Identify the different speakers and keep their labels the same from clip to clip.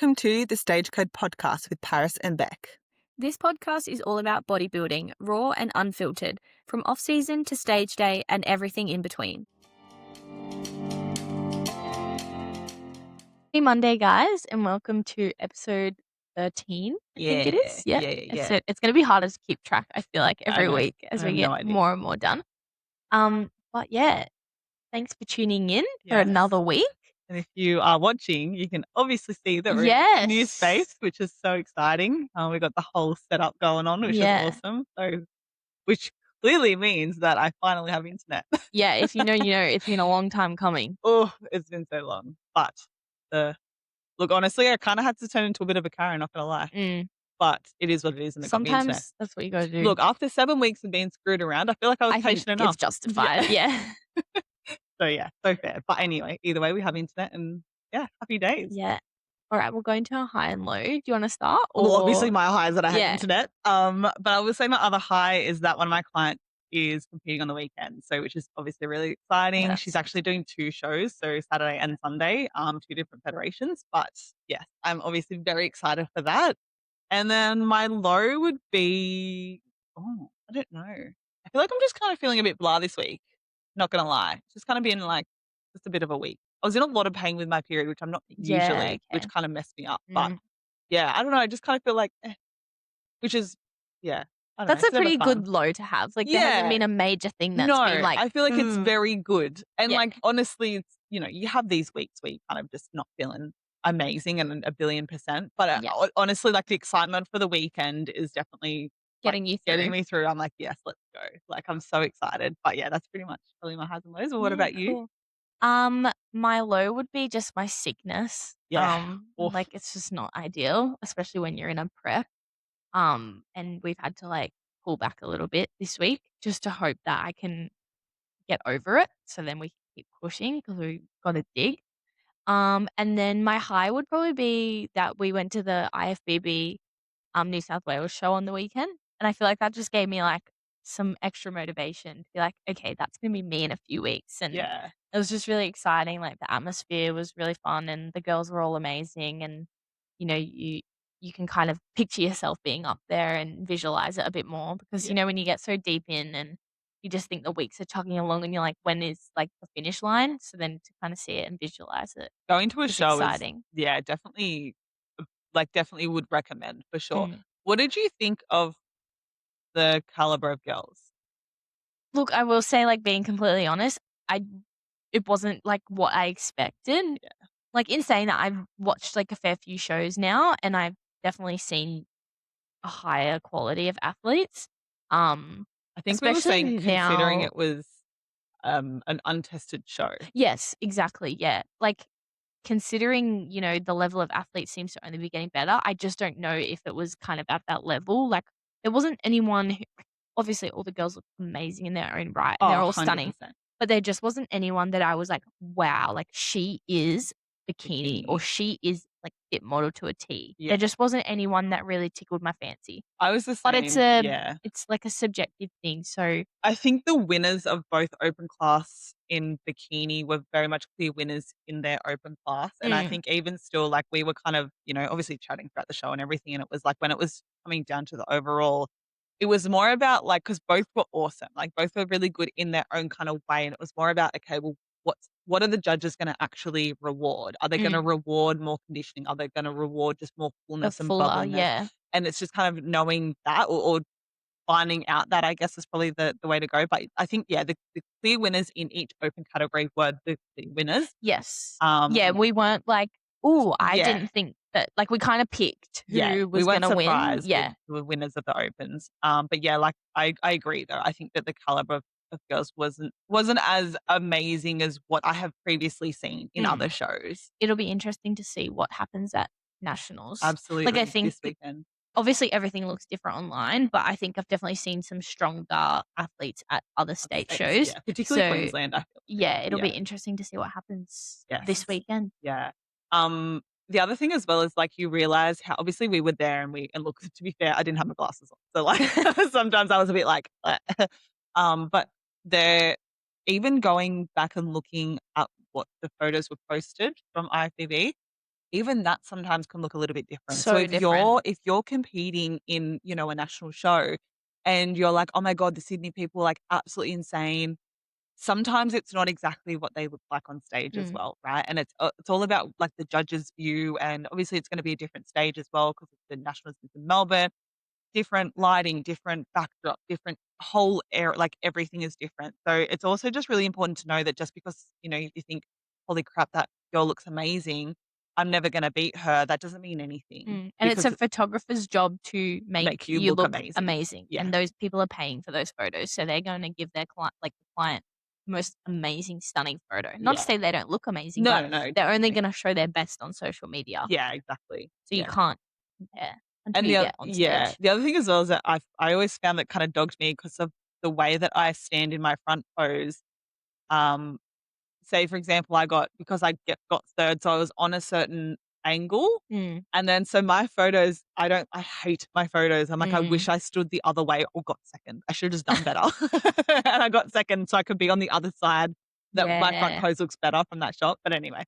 Speaker 1: Welcome to the Stage Code podcast with Paris and Beck.
Speaker 2: This podcast is all about bodybuilding, raw and unfiltered, from off-season to stage day and everything in between. Happy Monday, guys, and welcome to episode 13, I think it is.
Speaker 1: Yeah.
Speaker 2: It's going to be harder to keep track, I feel like, every
Speaker 1: know.
Speaker 2: week as
Speaker 1: I
Speaker 2: we
Speaker 1: have
Speaker 2: get
Speaker 1: no idea.
Speaker 2: more and more done. But yeah, thanks for tuning in for
Speaker 1: Yes.
Speaker 2: another week.
Speaker 1: And if you are watching, you can obviously see that we're in
Speaker 2: Yes.
Speaker 1: a new space, which is so exciting. We've got the whole setup going on, which is awesome. So, which clearly means that I finally have internet.
Speaker 2: Yeah, if you know, you know. It's been a long time coming.
Speaker 1: Oh, it's been so long. But look, honestly, I kind of had to turn into a bit of a Karen, not gonna lie. But it is what it is, and it got me internet.
Speaker 2: Sometimes that's what you gotta do.
Speaker 1: Look, after 7 weeks of being screwed around, I feel like I was patient
Speaker 2: think
Speaker 1: enough.
Speaker 2: it's justified. Yeah.
Speaker 1: So yeah, so fair. But anyway, either way, we have internet, and yeah, happy days.
Speaker 2: Yeah. All right, we'll go into our high and low. Do you want to start?
Speaker 1: Well, obviously my high is that I have
Speaker 2: Yeah.
Speaker 1: internet. But I will say my other high is that one of my clients is competing on the weekend, so which is obviously really exciting.
Speaker 2: Yeah,
Speaker 1: She's actually doing 2 shows, so Saturday and Sunday, 2 different federations. But yes, I'm obviously very excited for that. And then my low would be, I don't know. I feel like I'm just kind of feeling a bit blah this week. Not gonna lie, it's just kind of been like just a bit of a week. I was in a lot of pain with my period, which I'm not usually, which kind of messed me up. But yeah, I don't know. I just kind of feel like, which is, yeah. I don't know,
Speaker 2: That's a
Speaker 1: it's never
Speaker 2: pretty
Speaker 1: fun.
Speaker 2: good low to have. Like, there hasn't been a major thing that's
Speaker 1: No,
Speaker 2: been like,
Speaker 1: I feel like it's very good. And
Speaker 2: Yeah.
Speaker 1: like, honestly, it's, you have these weeks where you kind of just not feeling amazing and a billion %. But
Speaker 2: Yeah.
Speaker 1: honestly, like the excitement for the weekend is definitely
Speaker 2: getting you through.
Speaker 1: getting me through. I'm like, yes, let's go. Like, I'm so excited. But yeah, that's pretty much probably my highs and lows. Well, what about you?
Speaker 2: Cool. My low would be just my sickness.
Speaker 1: Yeah. Oof.
Speaker 2: Like it's just not ideal, especially when you're in a prep. And we've had to like pull back a little bit this week just to hope that I can get over it. So then we can keep pushing because we've got to dig. And then my high would probably be that we went to the IFBB New South Wales show on the weekend, and I feel like that just gave me like some extra motivation to be like, okay, that's gonna be me in a few weeks, and
Speaker 1: Yeah.
Speaker 2: it was just really exciting. Like the atmosphere was really fun, and the girls were all amazing, and you can kind of picture yourself being up there and visualize it a bit more because when you get so deep in and you just think the weeks are chugging along and you're like, when is like the finish line? So then to kind of see it and visualize it,
Speaker 1: Going to a
Speaker 2: is
Speaker 1: show
Speaker 2: exciting.
Speaker 1: is, definitely, definitely would recommend for sure.
Speaker 2: Mm.
Speaker 1: What did you think of the caliber of girls?
Speaker 2: Look, I will say, like, being completely honest, it wasn't, like, what I expected.
Speaker 1: Yeah.
Speaker 2: Like, in saying that, I've watched, like, a fair few shows now, and I've definitely seen a higher quality of athletes.
Speaker 1: I think we were saying
Speaker 2: Especially
Speaker 1: considering
Speaker 2: now.
Speaker 1: it was an untested show.
Speaker 2: Yes, exactly, yeah. Like, considering, the level of athletes seems to only be getting better, I just don't know if it was kind of at that level. Like, there wasn't anyone who obviously, all the girls look amazing in their own right, and they're all stunning.
Speaker 1: 100%.
Speaker 2: But there just wasn't anyone that I was like, "Wow, like, she is bikini," or "She is, like, fit model to a T."
Speaker 1: Yeah.
Speaker 2: There just wasn't anyone that really tickled my fancy.
Speaker 1: I was the same.
Speaker 2: But it's like a subjective thing, so
Speaker 1: I think the winners of both open class in bikini were very much clear winners in their open class. And I think even still, like, we were kind of, obviously chatting throughout the show and everything. And it was like when it was coming down to the overall, it was more about like, because both were awesome. Like, both were really good in their own kind of way. And it was more about, okay, well, what are the judges going to actually reward? Are they going to reward more conditioning? Are they going to reward just more fullness and bubbliness?
Speaker 2: yeah.
Speaker 1: And it's just kind of knowing that or finding out that, I guess, is probably the way to go. But I think, the clear winners in each open category were the winners.
Speaker 2: Yes. Yeah, we weren't like, "Ooh, I didn't think that," like, we kinda picked who was gonna win. Yeah.
Speaker 1: With the winners of the opens. But yeah, like I agree though. I think that the caliber of girls wasn't as amazing as what I have previously seen in other shows.
Speaker 2: It'll be interesting to see what happens at nationals.
Speaker 1: Absolutely.
Speaker 2: Like, I think
Speaker 1: this weekend.
Speaker 2: obviously everything looks different online, but I think I've definitely seen some stronger athletes at other state shows.
Speaker 1: Yeah, particularly
Speaker 2: So,
Speaker 1: Queensland, I feel.
Speaker 2: yeah, it'll be interesting to see what happens this weekend.
Speaker 1: Yeah. The other thing as well is like you realize how obviously we were there and look, to be fair, I didn't have my glasses on. So like sometimes I was a bit like but they're even going back and looking at what the photos were posted from IFBB, even that sometimes can look a little bit different. So
Speaker 2: So different.
Speaker 1: if you're competing in, a national show and you're like, "Oh my god, the Sydney people are, like, absolutely insane." Sometimes it's not exactly what they look like on stage as
Speaker 2: Mm,
Speaker 1: well, right? And it's all about, like, the judge's view, and obviously it's gonna be a different stage as well because the nationals is in Melbourne. Different lighting, different backdrop, different whole air, like, everything is different. So, it's also just really important to know that just because, you think, "Holy crap, that girl looks amazing. I'm never gonna beat her," that doesn't mean anything
Speaker 2: and it's
Speaker 1: because
Speaker 2: a
Speaker 1: it
Speaker 2: photographer's job to make
Speaker 1: make you
Speaker 2: you
Speaker 1: look
Speaker 2: look
Speaker 1: amazing.
Speaker 2: amazing,
Speaker 1: Yeah.
Speaker 2: and those people are paying for those photos, so they're gonna give their client the most amazing, stunning photo. Not to
Speaker 1: Yeah.
Speaker 2: say they don't look amazing, but
Speaker 1: No, no,
Speaker 2: they're only
Speaker 1: definitely.
Speaker 2: gonna show their best on social media,
Speaker 1: Yeah, exactly.
Speaker 2: so you
Speaker 1: Yeah.
Speaker 2: can't compare until
Speaker 1: And
Speaker 2: you get on stage.
Speaker 1: the other thing as well is that I always found that kinda dogged me because of the way that I stand in my front pose. Um, Say, for example, because I got 3rd, so I was on a certain angle,
Speaker 2: Mm,
Speaker 1: and then so my photos, I hate my photos. I'm like, "I wish
Speaker 2: mm.
Speaker 1: I stood the other way or got 2nd. I should've just done better." And I got 2nd so I could be on the other side that my front
Speaker 2: Yeah.
Speaker 1: pose looks better from that shot, but anyway,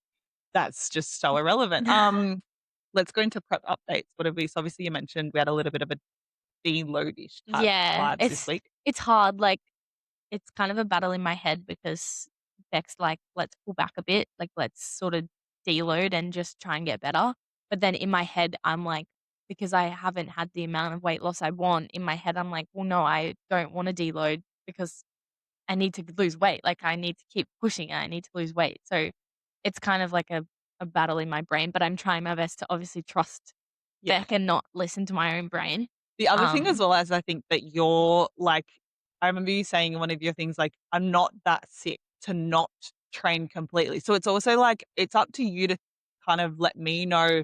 Speaker 1: that's just so irrelevant. Let's go into prep updates. What have we so obviously you mentioned we had a little bit of a deload-ish type
Speaker 2: Yeah,
Speaker 1: vibes this week.
Speaker 2: it's hard, like, it's kind of a battle in my head because Beck's like, "Let's pull back a bit, like, let's sort of deload and just try and get better." But then in my head, I'm like, because I haven't had the amount of weight loss I want, in my head, I'm like, "Well, no, I don't wanna deload because I need to lose weight, like, I need to keep pushing, I need to lose weight." So, it's kind of like a battle in my brain, but I'm trying my best to obviously trust
Speaker 1: Yeah.
Speaker 2: Beck and not listen to my own brain.
Speaker 1: The other thing as
Speaker 2: Um
Speaker 1: well as I think that you're like I remember you saying in one of your things, like, "I'm not that sick to not train completely." So it's also like, it's up to you to kind of let me know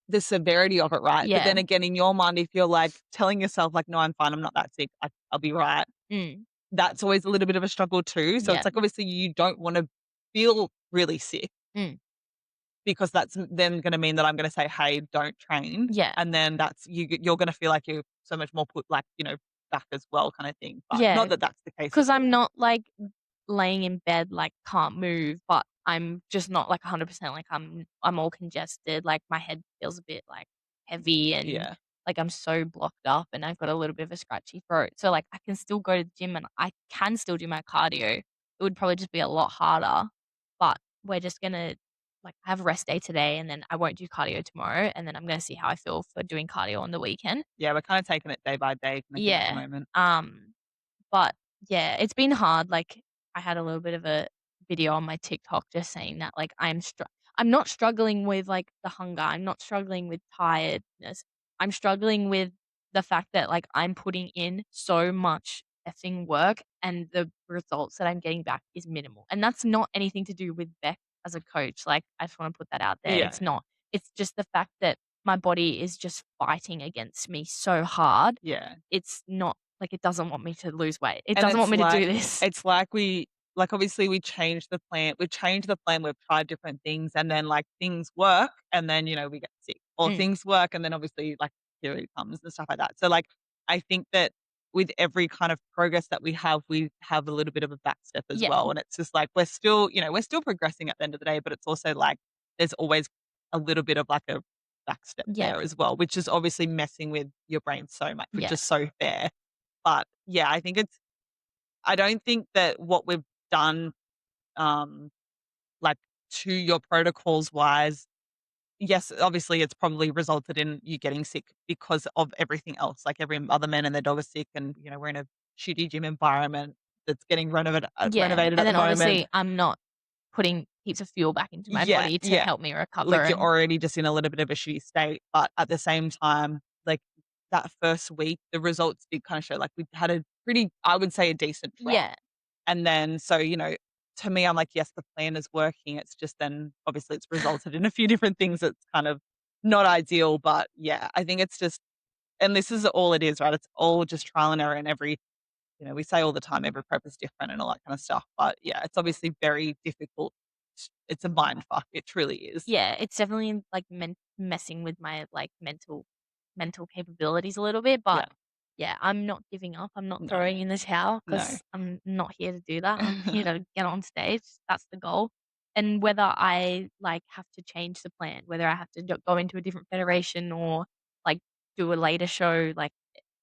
Speaker 1: the severity of it, right? But then
Speaker 2: Yeah.
Speaker 1: again, in your mind, if you're, like, telling yourself, like, "No, I'm fine, I'm not that sick, I'll be right,"
Speaker 2: Mm.
Speaker 1: that's always a little bit of a struggle too. So it's
Speaker 2: Yeah.
Speaker 1: like, obviously, you don't wanna feel really sick
Speaker 2: Mm.
Speaker 1: because that's then gonna mean that I'm gonna say, "Hey, don't train,"
Speaker 2: Yeah.
Speaker 1: and then that's you're gonna feel like you're so much more put, like, back as well kinda thing, but not
Speaker 2: Yeah,
Speaker 1: that that's the case at
Speaker 2: 'cause I'm
Speaker 1: all.
Speaker 2: not, like, laying in bed, like, can't move, but I'm just not, like, 100%, like, I'm all congested, like, my head feels a bit, like, heavy and,
Speaker 1: Yeah.
Speaker 2: like, I'm so blocked up and I've got a little bit of a scratchy throat. So, like, I can still go to the gym and I can still do my cardio. It would probably just be a lot harder, but we're just gonna like, I have a rest day today, and then I won't do cardio tomorrow, and then I'm gonna see how I feel for doing cardio on the weekend.
Speaker 1: Yeah, we're kinda taking it day by day kinda thing at the
Speaker 2: Yeah,
Speaker 1: moment.
Speaker 2: but yeah, it's been hard, like, I had a little bit of a video on my TikTok just saying that, like, I'm not struggling with, like, the hunger, I'm not struggling with tiredness, I'm struggling with the fact that, like, I'm putting in so much effing work and the results that I'm getting back is minimal, and that's not anything to do with Beck as a coach, like, I just wanna put that out there, it's
Speaker 1: Yeah.
Speaker 2: not. It's just the fact that my body is just fighting against me so hard,
Speaker 1: Yeah.
Speaker 2: it's not like, it doesn't want me to lose weight. It
Speaker 1: And
Speaker 2: doesn't want me to do this.
Speaker 1: it's like obviously we changed the plan, we've tried different things, and then, like, things work, and then, we get sick, or
Speaker 2: Mm,
Speaker 1: things work, and then obviously, like, period comes and stuff like that. So, like, I think that with every kind of progress that we have a little bit of a back step as
Speaker 2: yeah,
Speaker 1: well, and it's just like we're still progressing at the end of the day, but it's also like there's always a little bit of, like, a back step
Speaker 2: yeah,
Speaker 1: there as well, which is obviously messing with your brain so much, which
Speaker 2: yeah,
Speaker 1: is so fair. But, yeah, I don't think that what we've done, um, like, to your protocols wise, yes, obviously, it's probably resulted in you getting sick because of everything else, like, every other man and their dog is sick and, we're in a shitty gym environment that's getting
Speaker 2: yeah,
Speaker 1: renovated
Speaker 2: and
Speaker 1: at the
Speaker 2: then
Speaker 1: moment.
Speaker 2: obviously, I'm not putting heaps of fuel back into my
Speaker 1: Yeah,
Speaker 2: body to
Speaker 1: yeah.
Speaker 2: help me recover
Speaker 1: Like, you're
Speaker 2: and
Speaker 1: already just in a little bit of a shitty state, but at the same time, like, that first week, the results did kinda show, like, we had a pretty I would say, a decent drop.
Speaker 2: yeah,
Speaker 1: And then so, to me, I'm like, "Yes, the plan is working." It's just then obviously it's resulted in a few different things that's kind of not ideal, but yeah, I think it's just and this is all it is, right? It's all just trial and error and we say all the time every prep is different and all that kind of stuff, but yeah, it's obviously very difficult. It's a mind fuck, it truly is.
Speaker 2: yeah, it's definitely, like, messing with my, like, mental capabilities a little bit, but
Speaker 1: Yeah.
Speaker 2: yeah, I'm not giving up, I'm not
Speaker 1: No.
Speaker 2: throwing in the towel
Speaker 1: No.
Speaker 2: because 'cause I'm not here to do that, I'm here to get on stage, that's the goal. And whether I, like, have to change the plan, whether I have to go into a different federation or, like, do a later show, like,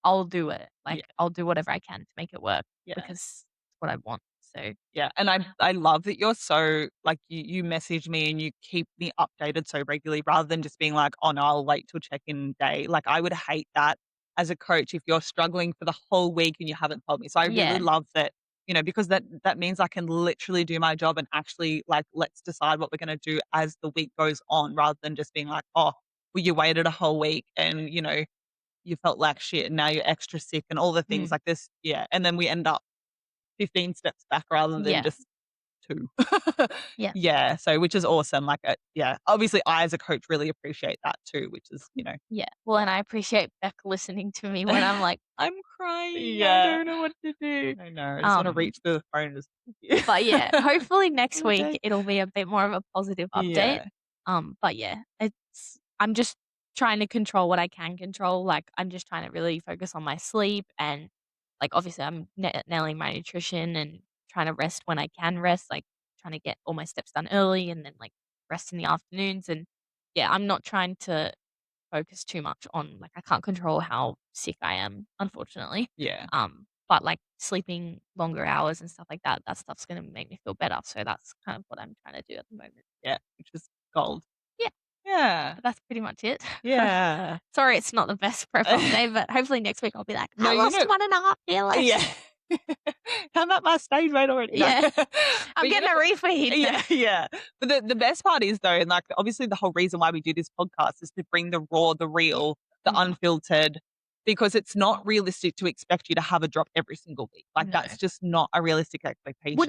Speaker 2: I'll do it.
Speaker 1: Yeah,
Speaker 2: Like, I'll do whatever I can to make it work
Speaker 1: yeah.
Speaker 2: because it's what I want. So,
Speaker 1: Yeah, and I love that you're so like, you message me and you keep me updated so regularly rather than just being like, "Oh, no, I'll wait till check-in day." Like, I would hate that as a coach if you're struggling for the whole week and you haven't told me. So I really
Speaker 2: yeah.
Speaker 1: love that, because that means I can literally do my job and actually, like, let's decide what we're gonna do as the week goes on rather than just being like, "Oh, well, you waited a whole week and, you felt like shit and now you're extra sick," and all the things
Speaker 2: Mm,
Speaker 1: like this. Yeah, and then we end up 15 steps back rather than
Speaker 2: yeah.
Speaker 1: just 2.
Speaker 2: Yeah.
Speaker 1: Yeah, so which is awesome, like, yeah, obviously, I as a coach really appreciate that too, which is,
Speaker 2: Yeah. Well,
Speaker 1: yeah.
Speaker 2: and I appreciate Beck listening to me when I'm like, "I'm crying. I
Speaker 1: Yeah,
Speaker 2: don't know what to do."
Speaker 1: I know, I just wanna
Speaker 2: Um
Speaker 1: reach through the phone and just
Speaker 2: But yeah, hopefully next
Speaker 1: all
Speaker 2: week
Speaker 1: day.
Speaker 2: it'll be a bit more of a positive update.
Speaker 1: Yeah,
Speaker 2: But yeah, I'm just trying to control what I can control. Like I'm just trying to really focus on my sleep and like obviously I'm nailing my nutrition and trying to rest when I can rest, like trying to get all my steps done early and then like rest in the afternoons and yeah, I'm not trying to focus too much on like I can't control how sick I am, unfortunately.
Speaker 1: yeah,
Speaker 2: But like sleeping longer hours and stuff like that, that stuff's gonna make me feel better. So that's kind of what I'm trying to do at the moment.
Speaker 1: yeah, which is gold.
Speaker 2: Yeah,
Speaker 1: Yeah,
Speaker 2: but that's pretty much it.
Speaker 1: yeah.
Speaker 2: Sorry, it's not the best prep update, but hopefully next week I'll be like,
Speaker 1: No,
Speaker 2: I lost 1.5 kilos.
Speaker 1: yeah. I'm at my stage weight already. No.
Speaker 2: Yeah, I'm
Speaker 1: But
Speaker 2: getting a refeed.
Speaker 1: yeah, yeah. But the best part is though, and like obviously the whole reason why we do this podcast is to bring the raw, the real, the
Speaker 2: Mhm.
Speaker 1: unfiltered, because it's not realistic to expect you to have a drop every single week. Like
Speaker 2: No,
Speaker 1: that's just not a realistic
Speaker 2: would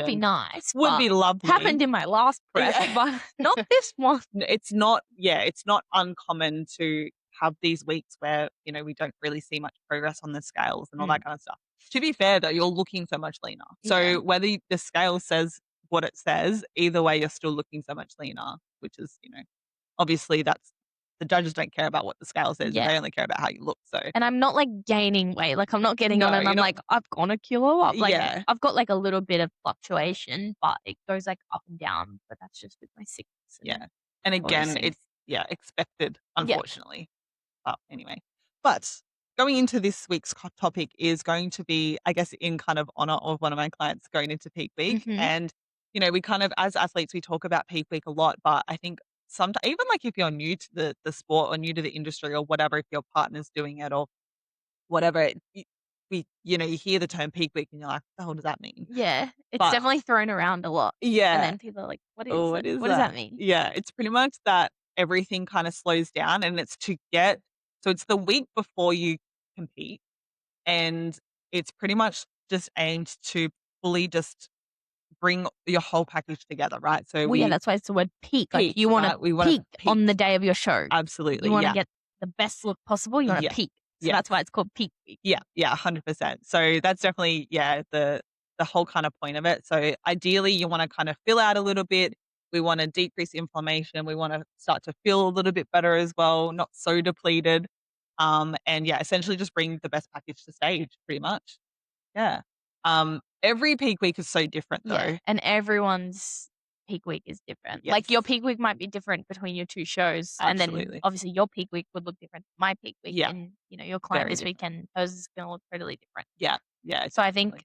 Speaker 2: be
Speaker 1: expectation.
Speaker 2: nice,
Speaker 1: Would
Speaker 2: but
Speaker 1: be lovely.
Speaker 2: happened in my last prep,
Speaker 1: Yeah.
Speaker 2: but not this one.
Speaker 1: It's not, yeah, it's not uncommon to have these weeks where, we don't really see much progress on the scales and all
Speaker 2: Mm,
Speaker 1: that kind of stuff. To be fair though, you're looking so much leaner.
Speaker 2: yeah,
Speaker 1: So whether the scale says what it says, either way you're still looking so much leaner, which is, obviously that's the judges don't care about what the scale says,
Speaker 2: yeah.
Speaker 1: they only care about how you look. So
Speaker 2: And I'm not, like, gaining weight, like, I'm not getting on
Speaker 1: no,
Speaker 2: and
Speaker 1: you're
Speaker 2: I'm
Speaker 1: not.
Speaker 2: like, "I've gone a kilo up." Like,
Speaker 1: Yeah,
Speaker 2: I've got, like, a little bit of fluctuation, but it goes, like, up and down, but that's just with my sickness and
Speaker 1: yeah. And
Speaker 2: all those
Speaker 1: again,
Speaker 2: things.
Speaker 1: it's, yeah, expected,
Speaker 2: Yeah.
Speaker 1: unfortunately. Anyway, but going into this week's topic is going to be, I guess, in kind of honor of one of my clients going into peak week.
Speaker 2: Mhm.
Speaker 1: And, we kind of, as athletes, we talk about peak week a lot, but I think sometimes, even like if you're new to the sport or new to the industry or whatever, if your partner's doing it or whatever, you hear the term peak week and you're like, what the hell does that mean?
Speaker 2: Yeah. It's
Speaker 1: But
Speaker 2: definitely thrown around a lot, and
Speaker 1: yeah,
Speaker 2: then people are like, "What
Speaker 1: oh,
Speaker 2: is
Speaker 1: what
Speaker 2: it?
Speaker 1: is
Speaker 2: What does that
Speaker 1: that?
Speaker 2: mean?"
Speaker 1: Yeah, it's pretty much that everything kind of slows down and it's to get, so it's the week before you compete and it's pretty much just aimed to fully just bring your whole package together, right? So
Speaker 2: Well, yeah,
Speaker 1: we
Speaker 2: that's why it's the word peak, like,
Speaker 1: peak,
Speaker 2: you wanna
Speaker 1: right? We want to
Speaker 2: peak
Speaker 1: peak.
Speaker 2: on the day of your show. You
Speaker 1: Absolutely.
Speaker 2: wanna
Speaker 1: Yeah.
Speaker 2: get the best look possible, you wanna
Speaker 1: Yeah.
Speaker 2: peak. So
Speaker 1: Yes.
Speaker 2: that's why it's called peak week.
Speaker 1: Yeah. Yeah. 100%. So that's definitely, yeah, the whole kind of point of it. So ideally you want to kind of fill out a little bit. We want to decrease inflammation. We want to start to feel a little bit better as well, not so depleted. And yeah, essentially just bring the best package to stage pretty much. Yeah. Every peak week is so different
Speaker 2: Yeah,
Speaker 1: though.
Speaker 2: and everyone's peak week is different. Like, your
Speaker 1: Yes,
Speaker 2: peak week might be different between your 2 shows, and then,
Speaker 1: absolutely.
Speaker 2: obviously, your peak week would look different from my peak week,
Speaker 1: Yeah,
Speaker 2: and, your client
Speaker 1: very
Speaker 2: this
Speaker 1: different.
Speaker 2: weekend, hers is gonna look totally different.
Speaker 1: Yeah, yeah,
Speaker 2: So, I
Speaker 1: definitely.
Speaker 2: think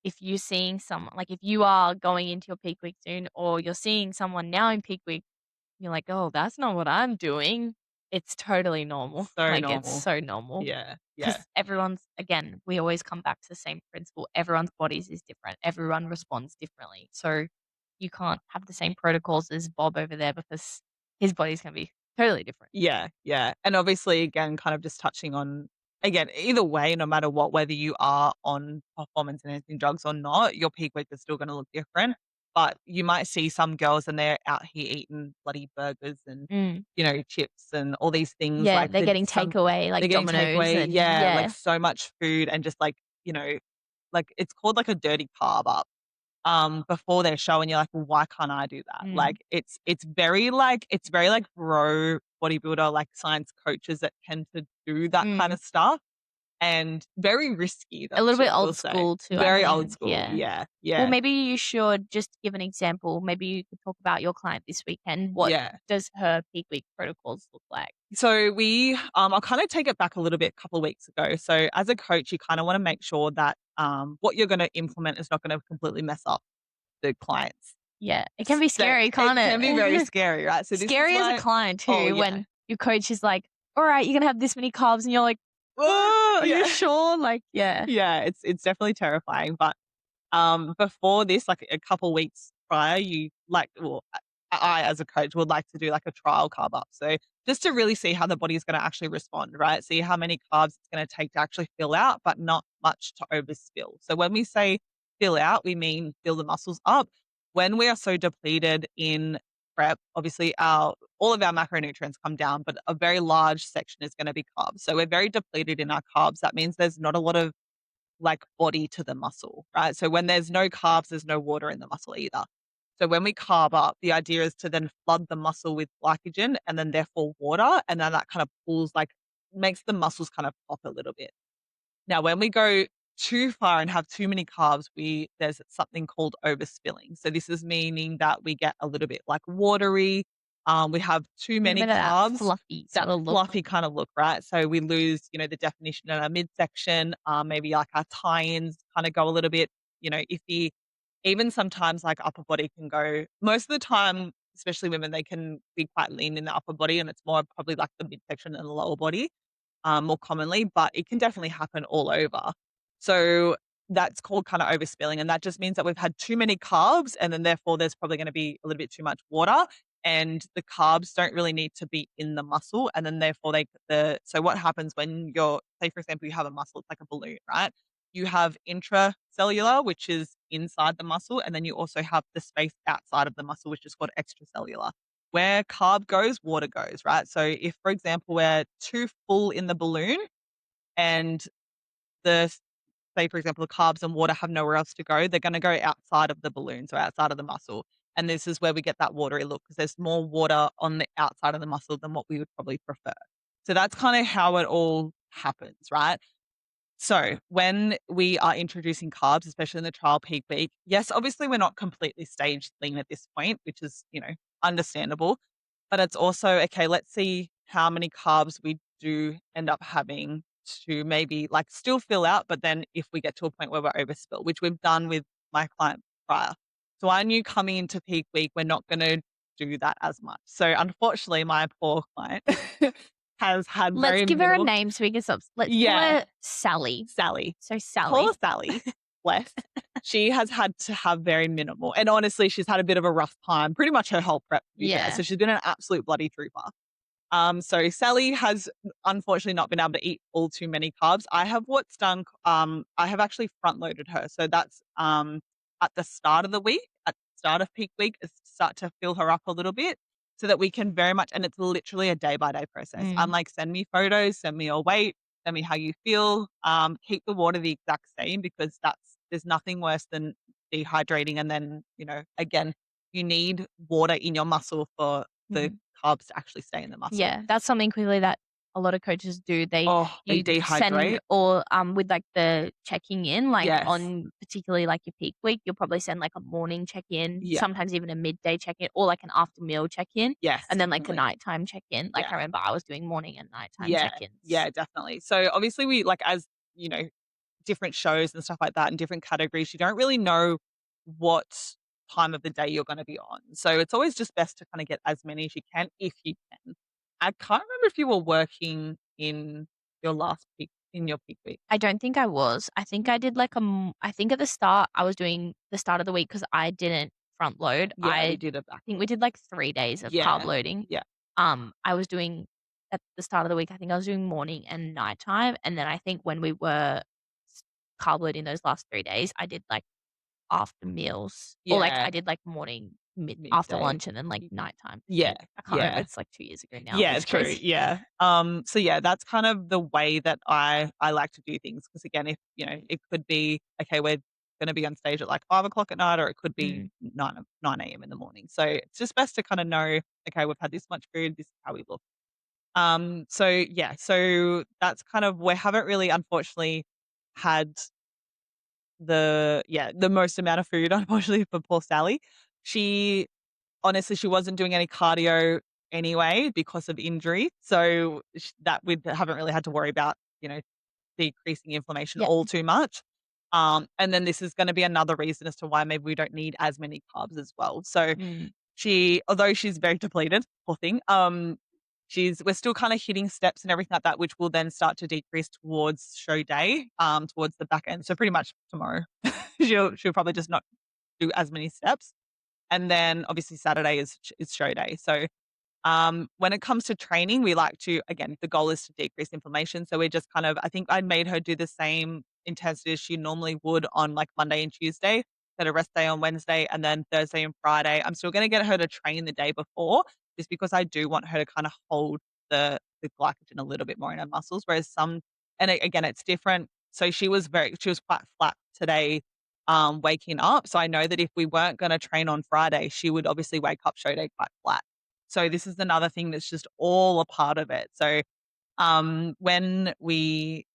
Speaker 2: if you're seeing someone like, if you are going into your peak week soon or you're seeing someone now in peak week, you're like, "Oh, that's not what I'm doing." It's totally normal.
Speaker 1: So
Speaker 2: Like, it's
Speaker 1: normal.
Speaker 2: so normal.
Speaker 1: Yeah, yeah,
Speaker 2: 'Cause everyone's again, we always come back to the same principle. Everyone's bodies is different. Everyone responds differently. So, you can't have the same protocols as Bob over there because his body's gonna be totally different.
Speaker 1: yeah, yeah. And obviously, again, kind of just touching on, again, either way, no matter what, whether you are on performance enhancing drugs or not, your peak week is still going to look different. But you might see some girls and they're out here eating bloody burgers and,
Speaker 2: Mm.
Speaker 1: chips and all these things
Speaker 2: Yeah,
Speaker 1: like
Speaker 2: they're
Speaker 1: that.
Speaker 2: getting takeaway,
Speaker 1: They're
Speaker 2: like
Speaker 1: getting
Speaker 2: Domino's
Speaker 1: takeaway.
Speaker 2: and
Speaker 1: Yeah, like
Speaker 2: yeah.
Speaker 1: so much food and just like, like it's called like a dirty carb up before their show and you're like, "Well, why can't I do that?"
Speaker 2: Mm.
Speaker 1: Like it's very like bro bodybuilder like science coaches that tend to do that kind
Speaker 2: Mm.
Speaker 1: of stuff. and very risky,
Speaker 2: A
Speaker 1: that
Speaker 2: little
Speaker 1: too,
Speaker 2: bit
Speaker 1: I will
Speaker 2: old
Speaker 1: say.
Speaker 2: school too, I
Speaker 1: Very old
Speaker 2: mean,
Speaker 1: school.
Speaker 2: yeah.
Speaker 1: Yeah,
Speaker 2: Well,
Speaker 1: yeah,
Speaker 2: maybe you should just give an example. Maybe you could talk about your client this weekend. What
Speaker 1: yeah.
Speaker 2: does her peak week protocols look like?
Speaker 1: So I'll kind of take it back a little bit a couple of weeks ago. So as a coach, you kind of want to make sure that what you're going to implement is not going to completely mess up the client's
Speaker 2: Yeah, it can be
Speaker 1: state.
Speaker 2: scary,
Speaker 1: It
Speaker 2: can't
Speaker 1: can be very
Speaker 2: it?
Speaker 1: scary, right? So this is
Speaker 2: Scary as a
Speaker 1: why,
Speaker 2: client
Speaker 1: oh
Speaker 2: too
Speaker 1: yeah,
Speaker 2: when your coach is like, "Alright, you're gonna have this many carbs," and you're like,
Speaker 1: oh
Speaker 2: "Oh, are you
Speaker 1: yeah,
Speaker 2: sure?" Like, yeah.
Speaker 1: yeah. It's definitely terrifying, but before this, like a couple weeks prior, you like, well, I as a coach would like to do like a trial carb up. So just to really see how the body is going to actually respond, right? See how many carbs it's going to take to actually fill out, but not much to overspill. So when we say fill out, we mean fill the muscles up. When we are so depleted in prep, obviously our all of our macronutrients come down, but a very large section is going to be carbs. So we're very depleted in our carbs. That means there's not a lot of like body to the muscle, right? So when there's no carbs, there's no water in the muscle either. So when we carb up, the idea is to then flood the muscle with glycogen and then therefore water. And then that kind of pulls like makes the muscles kind of pop a little bit. Now, when we go too far and have too many carbs, there's something called overspilling. So this is meaning that we get a little bit like watery. We have too
Speaker 2: A little
Speaker 1: many
Speaker 2: bit of that
Speaker 1: carbs,
Speaker 2: fluffy
Speaker 1: that
Speaker 2: sort of look.
Speaker 1: fluffy kind of look, right? So we lose, the definition in our midsection. Maybe like our tie-ins kind of go a little bit, iffy. Even sometimes like upper body can go. Most of the time, especially women, they can be quite lean in the upper body, and it's more probably like the midsection and the lower body more commonly, but it can definitely happen all over. So that's called kind of overspilling. And that just means that we've had too many carbs and then therefore there's probably going to be a little bit too much water. And the carbs don't really need to be in the muscle. And then therefore so what happens when say for example, you have a muscle, it's like a balloon, right? You have intracellular, which is inside the muscle, and then you also have the space outside of the muscle, which is called extracellular. Where carb goes, water goes, right? So if, for example, we're too full in the balloon and the say, for example, the carbs and water have nowhere else to go, they're going to go outside of the balloon, so outside of the muscle. And this is where we get that watery look because there's more water on the outside of the muscle than what we would probably prefer. So that's kind of how it all happens, right? So when we are introducing carbs, especially in the trial peak week, yes, obviously we're not completely stage lean at this point, which is, understandable. But it's also, okay, let's see how many carbs we do end up having to maybe like still fill out, but then if we get to a point where we're overspill, which we've done with my client prior. So I knew coming into peak week, we're not going to do that as much. So unfortunately, my poor client has had
Speaker 2: Let's
Speaker 1: very
Speaker 2: give her a
Speaker 1: minimal.
Speaker 2: name so we can stop. Let's call
Speaker 1: Yeah,
Speaker 2: her Sally.
Speaker 1: Sally.
Speaker 2: So
Speaker 1: Call her
Speaker 2: Sally.
Speaker 1: Sally. Bless. She has had to have very minimal. And honestly, she's had a bit of a rough time pretty much her whole prep, to be fair.
Speaker 2: Yeah.
Speaker 1: So she's been an absolute bloody trooper. So Sally has unfortunately not been able to eat all too many carbs. I have actually front loaded her. So that's at the start of the week, at the start of peak week, is to start to fill her up a little bit so that we can very much, and it's literally a day by day process. I'm
Speaker 2: Mm.
Speaker 1: like, send me photos, send me your weight, send me how you feel. Keep the water the exact same because there's nothing worse than dehydrating. And then, again, you need water in your muscle for the
Speaker 2: Mhm.
Speaker 1: carbs to actually stay in the muscle.
Speaker 2: Yeah, that's something quickly that a lot of coaches do.
Speaker 1: Oh, they
Speaker 2: You send
Speaker 1: dehydrate.
Speaker 2: or, with, like, the checking in, like,
Speaker 1: Yes.
Speaker 2: on particularly, like, your peak week, you'll probably send, like, a morning check-in,
Speaker 1: Yeah.
Speaker 2: sometimes even a midday check-in or, like, an after meal check-in,
Speaker 1: Yes,
Speaker 2: and then, like, a
Speaker 1: definitely.
Speaker 2: nighttime check-in. Like,
Speaker 1: Yeah.
Speaker 2: I remember I was doing morning and nighttime
Speaker 1: Yeah.
Speaker 2: check-ins.
Speaker 1: Yeah, definitely. So obviously we like as, different shows and stuff like that and different categories, you don't really know what time of the day you're gonna be on. So it's always just best to kinda get as many as you can if you can. I can't remember if you were working in your peak week.
Speaker 2: I don't think I was. I think I did, like, I think at the start, I was doing the start of the week because I didn't front load.
Speaker 1: Yeah, we
Speaker 2: I
Speaker 1: did it back.
Speaker 2: think we did, like, 3 days of carb
Speaker 1: Yeah.
Speaker 2: loading.
Speaker 1: Yeah.
Speaker 2: I was doing at the start of the week, I think I was doing morning and nighttime, and then I think when we were s carb loading those last 3 days, I did, like, after meals or, like,
Speaker 1: Yeah.
Speaker 2: I did, like, morning, after
Speaker 1: Midday.
Speaker 2: lunch, and then, like,
Speaker 1: Y
Speaker 2: nighttime. I
Speaker 1: Yeah.
Speaker 2: think. I can't remember,
Speaker 1: Yeah.
Speaker 2: it's, like, 2 years ago now.
Speaker 1: Yeah,
Speaker 2: It's
Speaker 1: true.
Speaker 2: crazy.
Speaker 1: Yeah. So yeah, that's kind of the way that I like to do things. Because again, if it could be okay, we're gonna be on stage at like 5 o'clock at night, or it could be
Speaker 2: Mm.
Speaker 1: 9 a.m. in the morning. So it's just best to kind of know, okay, we've had this much food, this is how we look. So yeah, so that's kind of we haven't really unfortunately had the most amount of food unfortunately for poor Sally. She honestly she wasn't doing any cardio anyway because of injury. So that we haven't really had to worry about, decreasing inflammation
Speaker 2: Yeah.
Speaker 1: all too much. And then this is going to be another reason as to why maybe we don't need as many carbs as well. So
Speaker 2: Mm.
Speaker 1: although she's very depleted, poor thing, we're still kind of hitting steps and everything like that, which will then start to decrease towards show day, towards the back end. So pretty much tomorrow, she'll probably just not do as many steps. And then obviously Saturday is show day. So when it comes to training, we like to, again, the goal is to decrease inflammation. So we're just kind of, I think I made her do the same intensity as she normally would on like Monday and Tuesday, then a rest day on Wednesday, and then Thursday and Friday. I'm still going to get her to train the day before just because I do want her to kind of hold the glycogen a little bit more in her muscles. Whereas again, it's different. So she was quite flat today, waking up. So I know that if we weren't going to train on Friday, she would obviously wake up show day quite flat. So this is another thing that's just all a part of it. So when we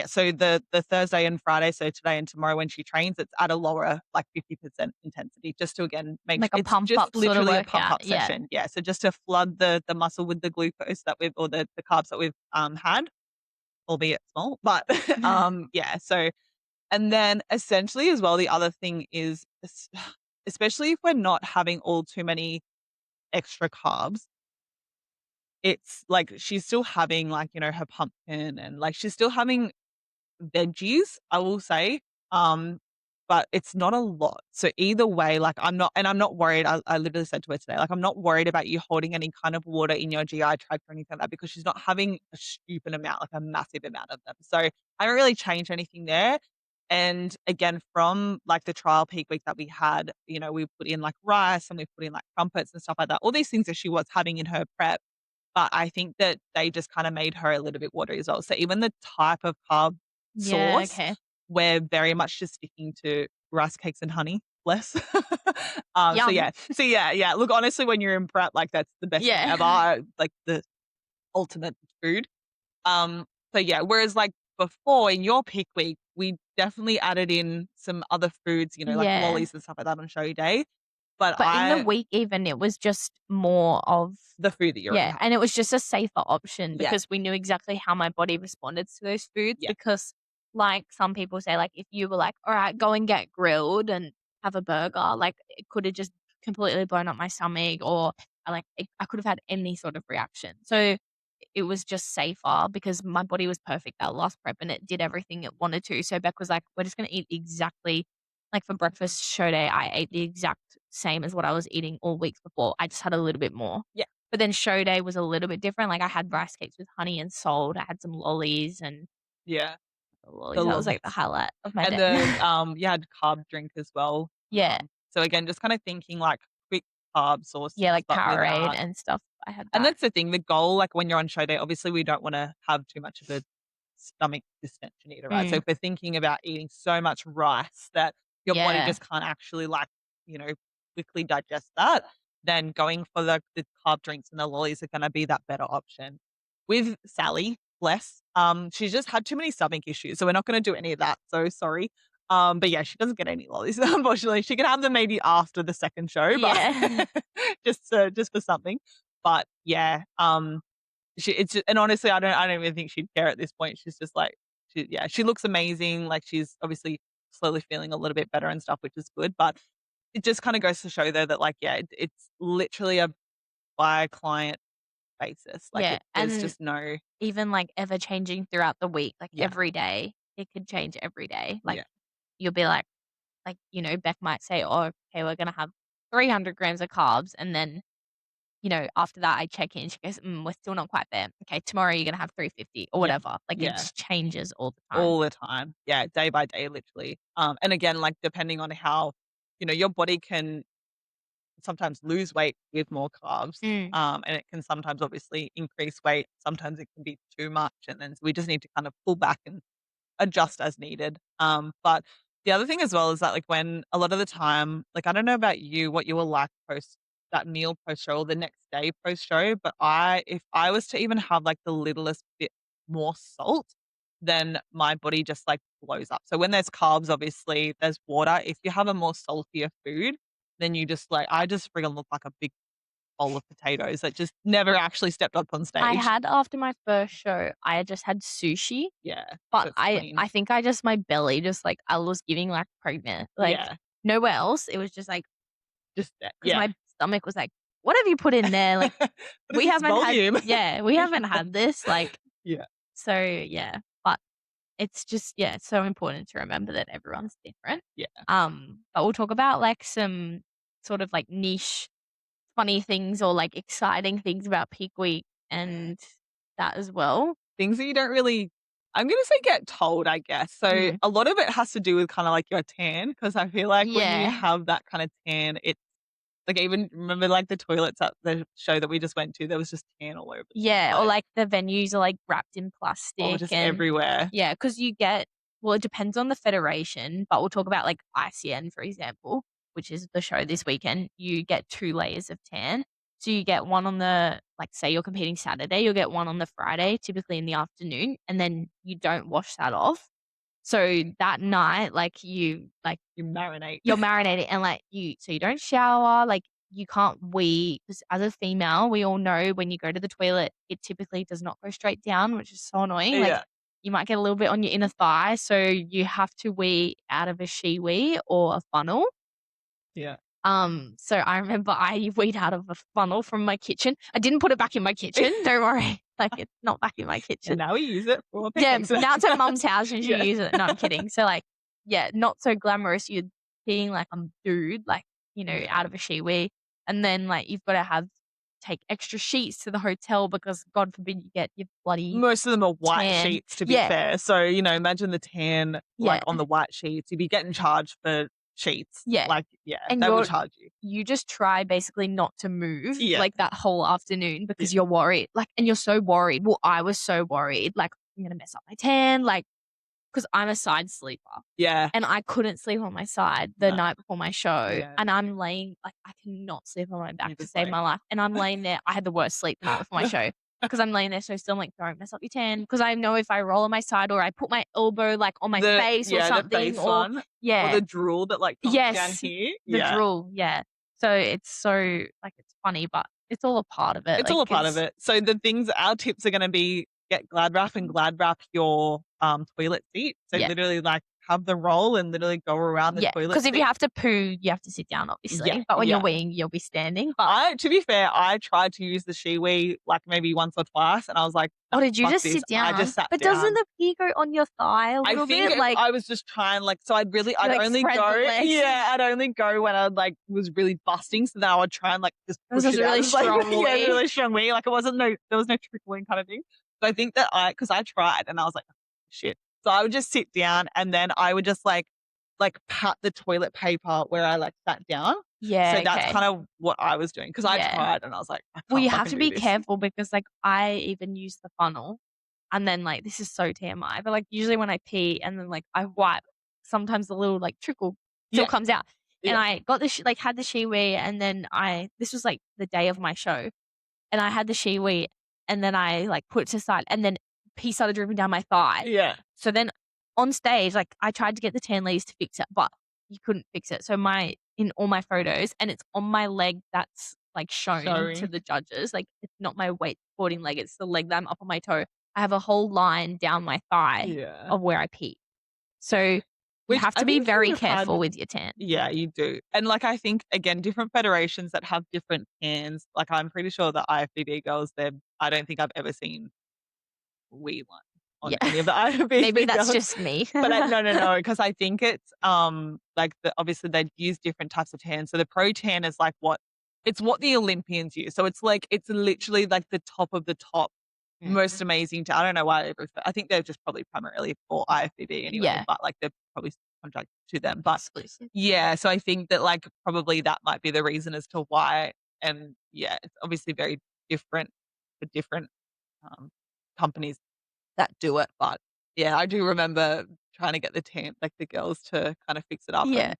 Speaker 1: so the Thursday and Friday, so today and tomorrow when she trains, it's at a lower like 50% intensity, just to again
Speaker 2: Like a
Speaker 1: it's
Speaker 2: pump
Speaker 1: just
Speaker 2: up sort of
Speaker 1: literally a pump
Speaker 2: workout.
Speaker 1: up
Speaker 2: Yeah.
Speaker 1: session. Yeah. So just to flood the muscle with the glucose that we've or the carbs that we've had, albeit small. But yeah, so and then essentially as well, the other thing is especially if we're not having all too many extra carbs, it's like she's still having like, her pumpkin and like she's still having veggies, I will say. Um, but it's not a lot. So either way, like I'm not worried. I literally said to her today, like, I'm not worried about you holding any kind of water in your GI tract or anything like that because she's not having a stupid amount, like a massive amount of them. So I haven't really changed anything there. And again, from like the trial peak week that we had, we put in like rice and we put in like crumpets and stuff like that. All these things that she was having in her prep, but I think that they just kinda made her a little bit watery as well. So even the type of carb
Speaker 2: Yeah,
Speaker 1: source,
Speaker 2: okay.
Speaker 1: we're very much just sticking to rice cakes and honey, less. So
Speaker 2: Yum.
Speaker 1: yeah. So yeah, yeah. Look, honestly, when you're in prep, like, that's the best thing
Speaker 2: Yeah.
Speaker 1: ever, like, the ultimate food. So yeah, whereas, like, before in your peak week, we definitely added in some other foods, like
Speaker 2: Yeah.
Speaker 1: lollies and stuff like that on show day, but
Speaker 2: But in the week even, it was just more of
Speaker 1: the food that you already
Speaker 2: yeah,
Speaker 1: have.
Speaker 2: and it was just a safer option
Speaker 1: Yeah.
Speaker 2: because we knew exactly how my body responded to those foods
Speaker 1: Yeah.
Speaker 2: because, like, some people say, like, if you were like, "Alright, go and get grilled and have a burger," like, it coulda just completely blown up my stomach or, I could have had any sort of reaction. So, it was just safer because my body was perfect that last prep and it did everything it wanted to. So, Beck was like, "We're just gonna eat exactly" like, for breakfast show day, I ate the exact same as what I was eating all weeks before. I just had a little bit more.
Speaker 1: Yeah.
Speaker 2: But then show day was a little bit different, like, I had rice cakes with honey and salt, I had some lollies and
Speaker 1: Yeah.
Speaker 2: the
Speaker 1: The
Speaker 2: lollies, that was, like, the
Speaker 1: lollies.
Speaker 2: highlight of my
Speaker 1: And
Speaker 2: day.
Speaker 1: you had carb drink as well.
Speaker 2: Yeah.
Speaker 1: So again, just kind of thinking like quick carb sources,
Speaker 2: Yeah, like
Speaker 1: but
Speaker 2: Powerade
Speaker 1: without
Speaker 2: and stuff, I had
Speaker 1: and
Speaker 2: that.
Speaker 1: that's the thing, the goal, like when you're on show day, obviously we don't wanna have too much of a stomach distension either, right? So
Speaker 2: Mm,
Speaker 1: if we're thinking about eating so much rice that your body
Speaker 2: yeah.
Speaker 1: just can't actually like, you know, quickly digest that, then going for the carb drinks and the lollies are gonna be that better option. With Sally, bless, she's just had too many stomach issues, so we're not gonna do any of that, so sorry. But yeah, she doesn't get any lollies, unfortunately. She can have them maybe after the second show, but
Speaker 2: Yeah.
Speaker 1: just for something. But yeah, and honestly, I don't even think she'd care at this point. She's just like, she looks amazing. Like she's obviously slowly feeling a little bit better and stuff, which is good. But it just kind of goes to show though that like, yeah, it's literally a by client basis. Like
Speaker 2: Yeah,
Speaker 1: there's
Speaker 2: and
Speaker 1: just no,
Speaker 2: even, like, ever changing throughout the week, like,
Speaker 1: yeah,
Speaker 2: every day, it could change every day. Like,
Speaker 1: yeah,
Speaker 2: you'll be like, Beck might say, "Oh, okay, we're gonna have 300 grams of carbs," and then, after that, I check in, she goes, "We're still not quite there. Okay, tomorrow you're gonna have 350," or
Speaker 1: yeah,
Speaker 2: whatever. Like, it
Speaker 1: yeah.
Speaker 2: just changes all the time.
Speaker 1: All the time. Yeah, day by day, literally. And again, like depending on how, your body can sometimes lose weight with more carbs.
Speaker 2: Mm.
Speaker 1: And it can sometimes obviously increase weight. Sometimes it can be too much. And then we just need to kind of pull back and adjust as needed. But the other thing as well is that like when a lot of the time, like I don't know about you, what you were like post that meal post-show or the next day post-show, but if I was to even have, like, the littlest bit more salt, then my body just, like, blows up. So when there's carbs, obviously, there's water. If you have a more saltier food, then you just, like I just friggin' look like a big bowl of potatoes that just never actually stepped up on
Speaker 2: I
Speaker 1: stage.
Speaker 2: had after my first show, I had just had sushi,
Speaker 1: Yeah,
Speaker 2: but
Speaker 1: that's
Speaker 2: I
Speaker 1: clean.
Speaker 2: I think I just my belly just, like, I was giving, like, pregnant, like,
Speaker 1: Yeah,
Speaker 2: nowhere else. It was just, like,
Speaker 1: just that
Speaker 2: 'cause
Speaker 1: yeah.
Speaker 2: my stomach was like, "What have you put in there?" Like,
Speaker 1: What is this volume?
Speaker 2: we
Speaker 1: Yeah.
Speaker 2: haven't had this, like,
Speaker 1: Yeah,
Speaker 2: so, yeah, but it's just yeah, it's so important to remember that everyone's different.
Speaker 1: yeah.
Speaker 2: But we'll talk about, like, some sort of, like, niche funny things or, like, exciting things about peak week and that as well.
Speaker 1: Things that you don't really I'm gonna say get told, I guess. So,
Speaker 2: Mm.
Speaker 1: a lot of it has to do with kinda like your tan, because I feel like when you
Speaker 2: Yeah.
Speaker 1: have that kinda tan, it's like, even remember, like, the toilets at the show that we just went to, there was just tan all over them,
Speaker 2: Yeah, or,
Speaker 1: like,
Speaker 2: like, the venues are, like, wrapped in
Speaker 1: oh,
Speaker 2: plastic
Speaker 1: just
Speaker 2: and
Speaker 1: everywhere.
Speaker 2: yeah, because you get well, it depends on the federation, but we'll talk about, like, ICN, for example, which is the show this weekend. You get 2 layers of tan. So you get one on the like, say you're competing Saturday, you'll get one on the Friday, typically in the afternoon, and then you don't wash that off. So that night, like,
Speaker 1: You marinate.
Speaker 2: you're marinated and, like, you don't shower, like, you can't wee 'cause as a female, we all know when you go to the toilet, it typically does not go straight down, which is so annoying, like,
Speaker 1: Yeah,
Speaker 2: you might get a little bit on your inner thigh, so you have to wee out of a she-wee or a funnel.
Speaker 1: yeah.
Speaker 2: So I remember I weed out of a funnel from my kitchen. I didn't put it back in my kitchen, don't worry, like, it's not back in my
Speaker 1: And
Speaker 2: kitchen.
Speaker 1: now we use it for
Speaker 2: Yeah,
Speaker 1: pancakes.
Speaker 2: now it's at mum's house and she
Speaker 1: Yeah,
Speaker 2: uses it. No, I'm kidding. So, like, yeah, not so glamorous. You're being like a dude, like,
Speaker 1: yeah.
Speaker 2: out of a she and then, like, you've gotta have take extra sheets to the hotel because God forbid you get your bloody
Speaker 1: Most of them are white
Speaker 2: tan.
Speaker 1: sheets, to be
Speaker 2: Yeah,
Speaker 1: fair. So, imagine the tan, like,
Speaker 2: yeah,
Speaker 1: on the white sheets. You'd be getting charged for sheets.
Speaker 2: yeah,
Speaker 1: Like, yeah,
Speaker 2: and
Speaker 1: they will charge you.
Speaker 2: you just try basically not to move,
Speaker 1: Yeah,
Speaker 2: like, that whole afternoon because
Speaker 1: yeah,
Speaker 2: you're worried, like and you're so worried. Well, I was so worried, like, I'm gonna mess up my tan, like, because 'cause I'm a side sleeper.
Speaker 1: yeah.
Speaker 2: And I couldn't sleep on my side the
Speaker 1: No,
Speaker 2: night before my show,
Speaker 1: yeah.
Speaker 2: and I'm laying like, I cannot sleep on my back
Speaker 1: You're
Speaker 2: to
Speaker 1: just
Speaker 2: save
Speaker 1: like
Speaker 2: my life, and I'm laying there I had the worst sleep the night before my show because 'cause I'm laying there so still, I'm like, "Don't mess up your tan because I know if I roll on my side or I put my elbow, like, on my face or
Speaker 1: the
Speaker 2: something
Speaker 1: face
Speaker 2: or
Speaker 1: one or
Speaker 2: yeah.
Speaker 1: the drool that, like, comes down
Speaker 2: Yes,
Speaker 1: here.
Speaker 2: the
Speaker 1: Yeah.
Speaker 2: drool, yeah. So, it's so like, it's funny, but it's all a part of it,
Speaker 1: It's
Speaker 2: like,
Speaker 1: all a part of
Speaker 2: it's
Speaker 1: it. So the things our tips are gonna be get Glad wrap and Glad wrap your, toilet seat. So
Speaker 2: yeah.
Speaker 1: literally, like, have the roll and literally go around the
Speaker 2: Yeah,
Speaker 1: toilet
Speaker 2: because if you
Speaker 1: seat.
Speaker 2: have to poo, you have to sit down,
Speaker 1: Yeah,
Speaker 2: obviously, but when you're
Speaker 1: yeah.
Speaker 2: weeing, you'll be standing, but
Speaker 1: To be fair, I tried to use the Shewee, like, maybe once or twice, and I was like, "Nah,
Speaker 2: oh, did you
Speaker 1: fuck
Speaker 2: just
Speaker 1: this."
Speaker 2: sit
Speaker 1: I
Speaker 2: down?
Speaker 1: just sat
Speaker 2: But doesn't
Speaker 1: down.
Speaker 2: the pee go on your thigh a
Speaker 1: I
Speaker 2: little
Speaker 1: think
Speaker 2: bit?
Speaker 1: if
Speaker 2: Like
Speaker 1: I was just trying, like, so
Speaker 2: you,
Speaker 1: I'd
Speaker 2: like,
Speaker 1: only
Speaker 2: spread the
Speaker 1: go
Speaker 2: legs?
Speaker 1: yeah, I'd only go when I, like, was really busting, so then I would try and, like, just
Speaker 2: It was
Speaker 1: push
Speaker 2: just
Speaker 1: it
Speaker 2: a
Speaker 1: out.
Speaker 2: really
Speaker 1: It was like
Speaker 2: strong
Speaker 1: yeah,
Speaker 2: wee.
Speaker 1: really strong wee, like, it wasn't there was no trickling kind of thing. So I think that because I tried and I was like, "Oh, "Shit." So I would just sit down and then I would just, pat the toilet paper where I, like, sat down. So
Speaker 2: Yeah,
Speaker 1: that's
Speaker 2: okay.
Speaker 1: kind of what I was doing because I
Speaker 2: Yeah.
Speaker 1: tried and I was like, "I
Speaker 2: Well,
Speaker 1: can't
Speaker 2: you have
Speaker 1: fucking
Speaker 2: to
Speaker 1: do
Speaker 2: be
Speaker 1: this."
Speaker 2: careful because, like, I even use the funnel and then, like, this is so TMI, but, like, usually when I pee and then, like, I wipe, sometimes the little, like, trickle still
Speaker 1: Yeah,
Speaker 2: comes out. And
Speaker 1: yeah,
Speaker 2: I got the like, had the Shewee and then this was, like, the day of my show, and I had the Shewee and then I, like, put it to the side and then pee started dripping down my thigh.
Speaker 1: yeah.
Speaker 2: So then on stage, like, I tried to get the tan ladies to fix it, but you couldn't fix it. So in all my photos, and it's on my leg that's, like, shown to
Speaker 1: Showing.
Speaker 2: the judges, like, it's not my wakeboarding leg, it's the leg that I'm up on my toe. I have a whole line down my thigh
Speaker 1: Yeah.
Speaker 2: of where I pee. So you
Speaker 1: Which
Speaker 2: have
Speaker 1: I
Speaker 2: to be
Speaker 1: think you
Speaker 2: very
Speaker 1: would have had
Speaker 2: careful with your tan.
Speaker 1: yeah, you do. And, like, I think, again, different federations that have different cans, like, I'm pretty sure the IFBB girls, I don't think I've ever seen we one on
Speaker 2: Yeah.
Speaker 1: any of the
Speaker 2: Maybe
Speaker 1: IFBB
Speaker 2: that's
Speaker 1: girls.
Speaker 2: just me.
Speaker 1: But no, because I think it's, like, obviously they use different types of tan. So the pro tan is like it's what the Olympians use. So it's literally like the top of the top, most
Speaker 2: Mm.
Speaker 1: amazing I don't know why I think they're just probably primarily for IFBB anyway,
Speaker 2: Yeah.
Speaker 1: but, like, they're probably contracted to them. But
Speaker 2: Exclusive.
Speaker 1: yeah, so I think that, like, probably that might be the reason as to why and yeah, it's obviously very different for different, um, companies that do it, but yeah, I do remember trying to get the girls to kind of fix it up
Speaker 2: Yeah.
Speaker 1: and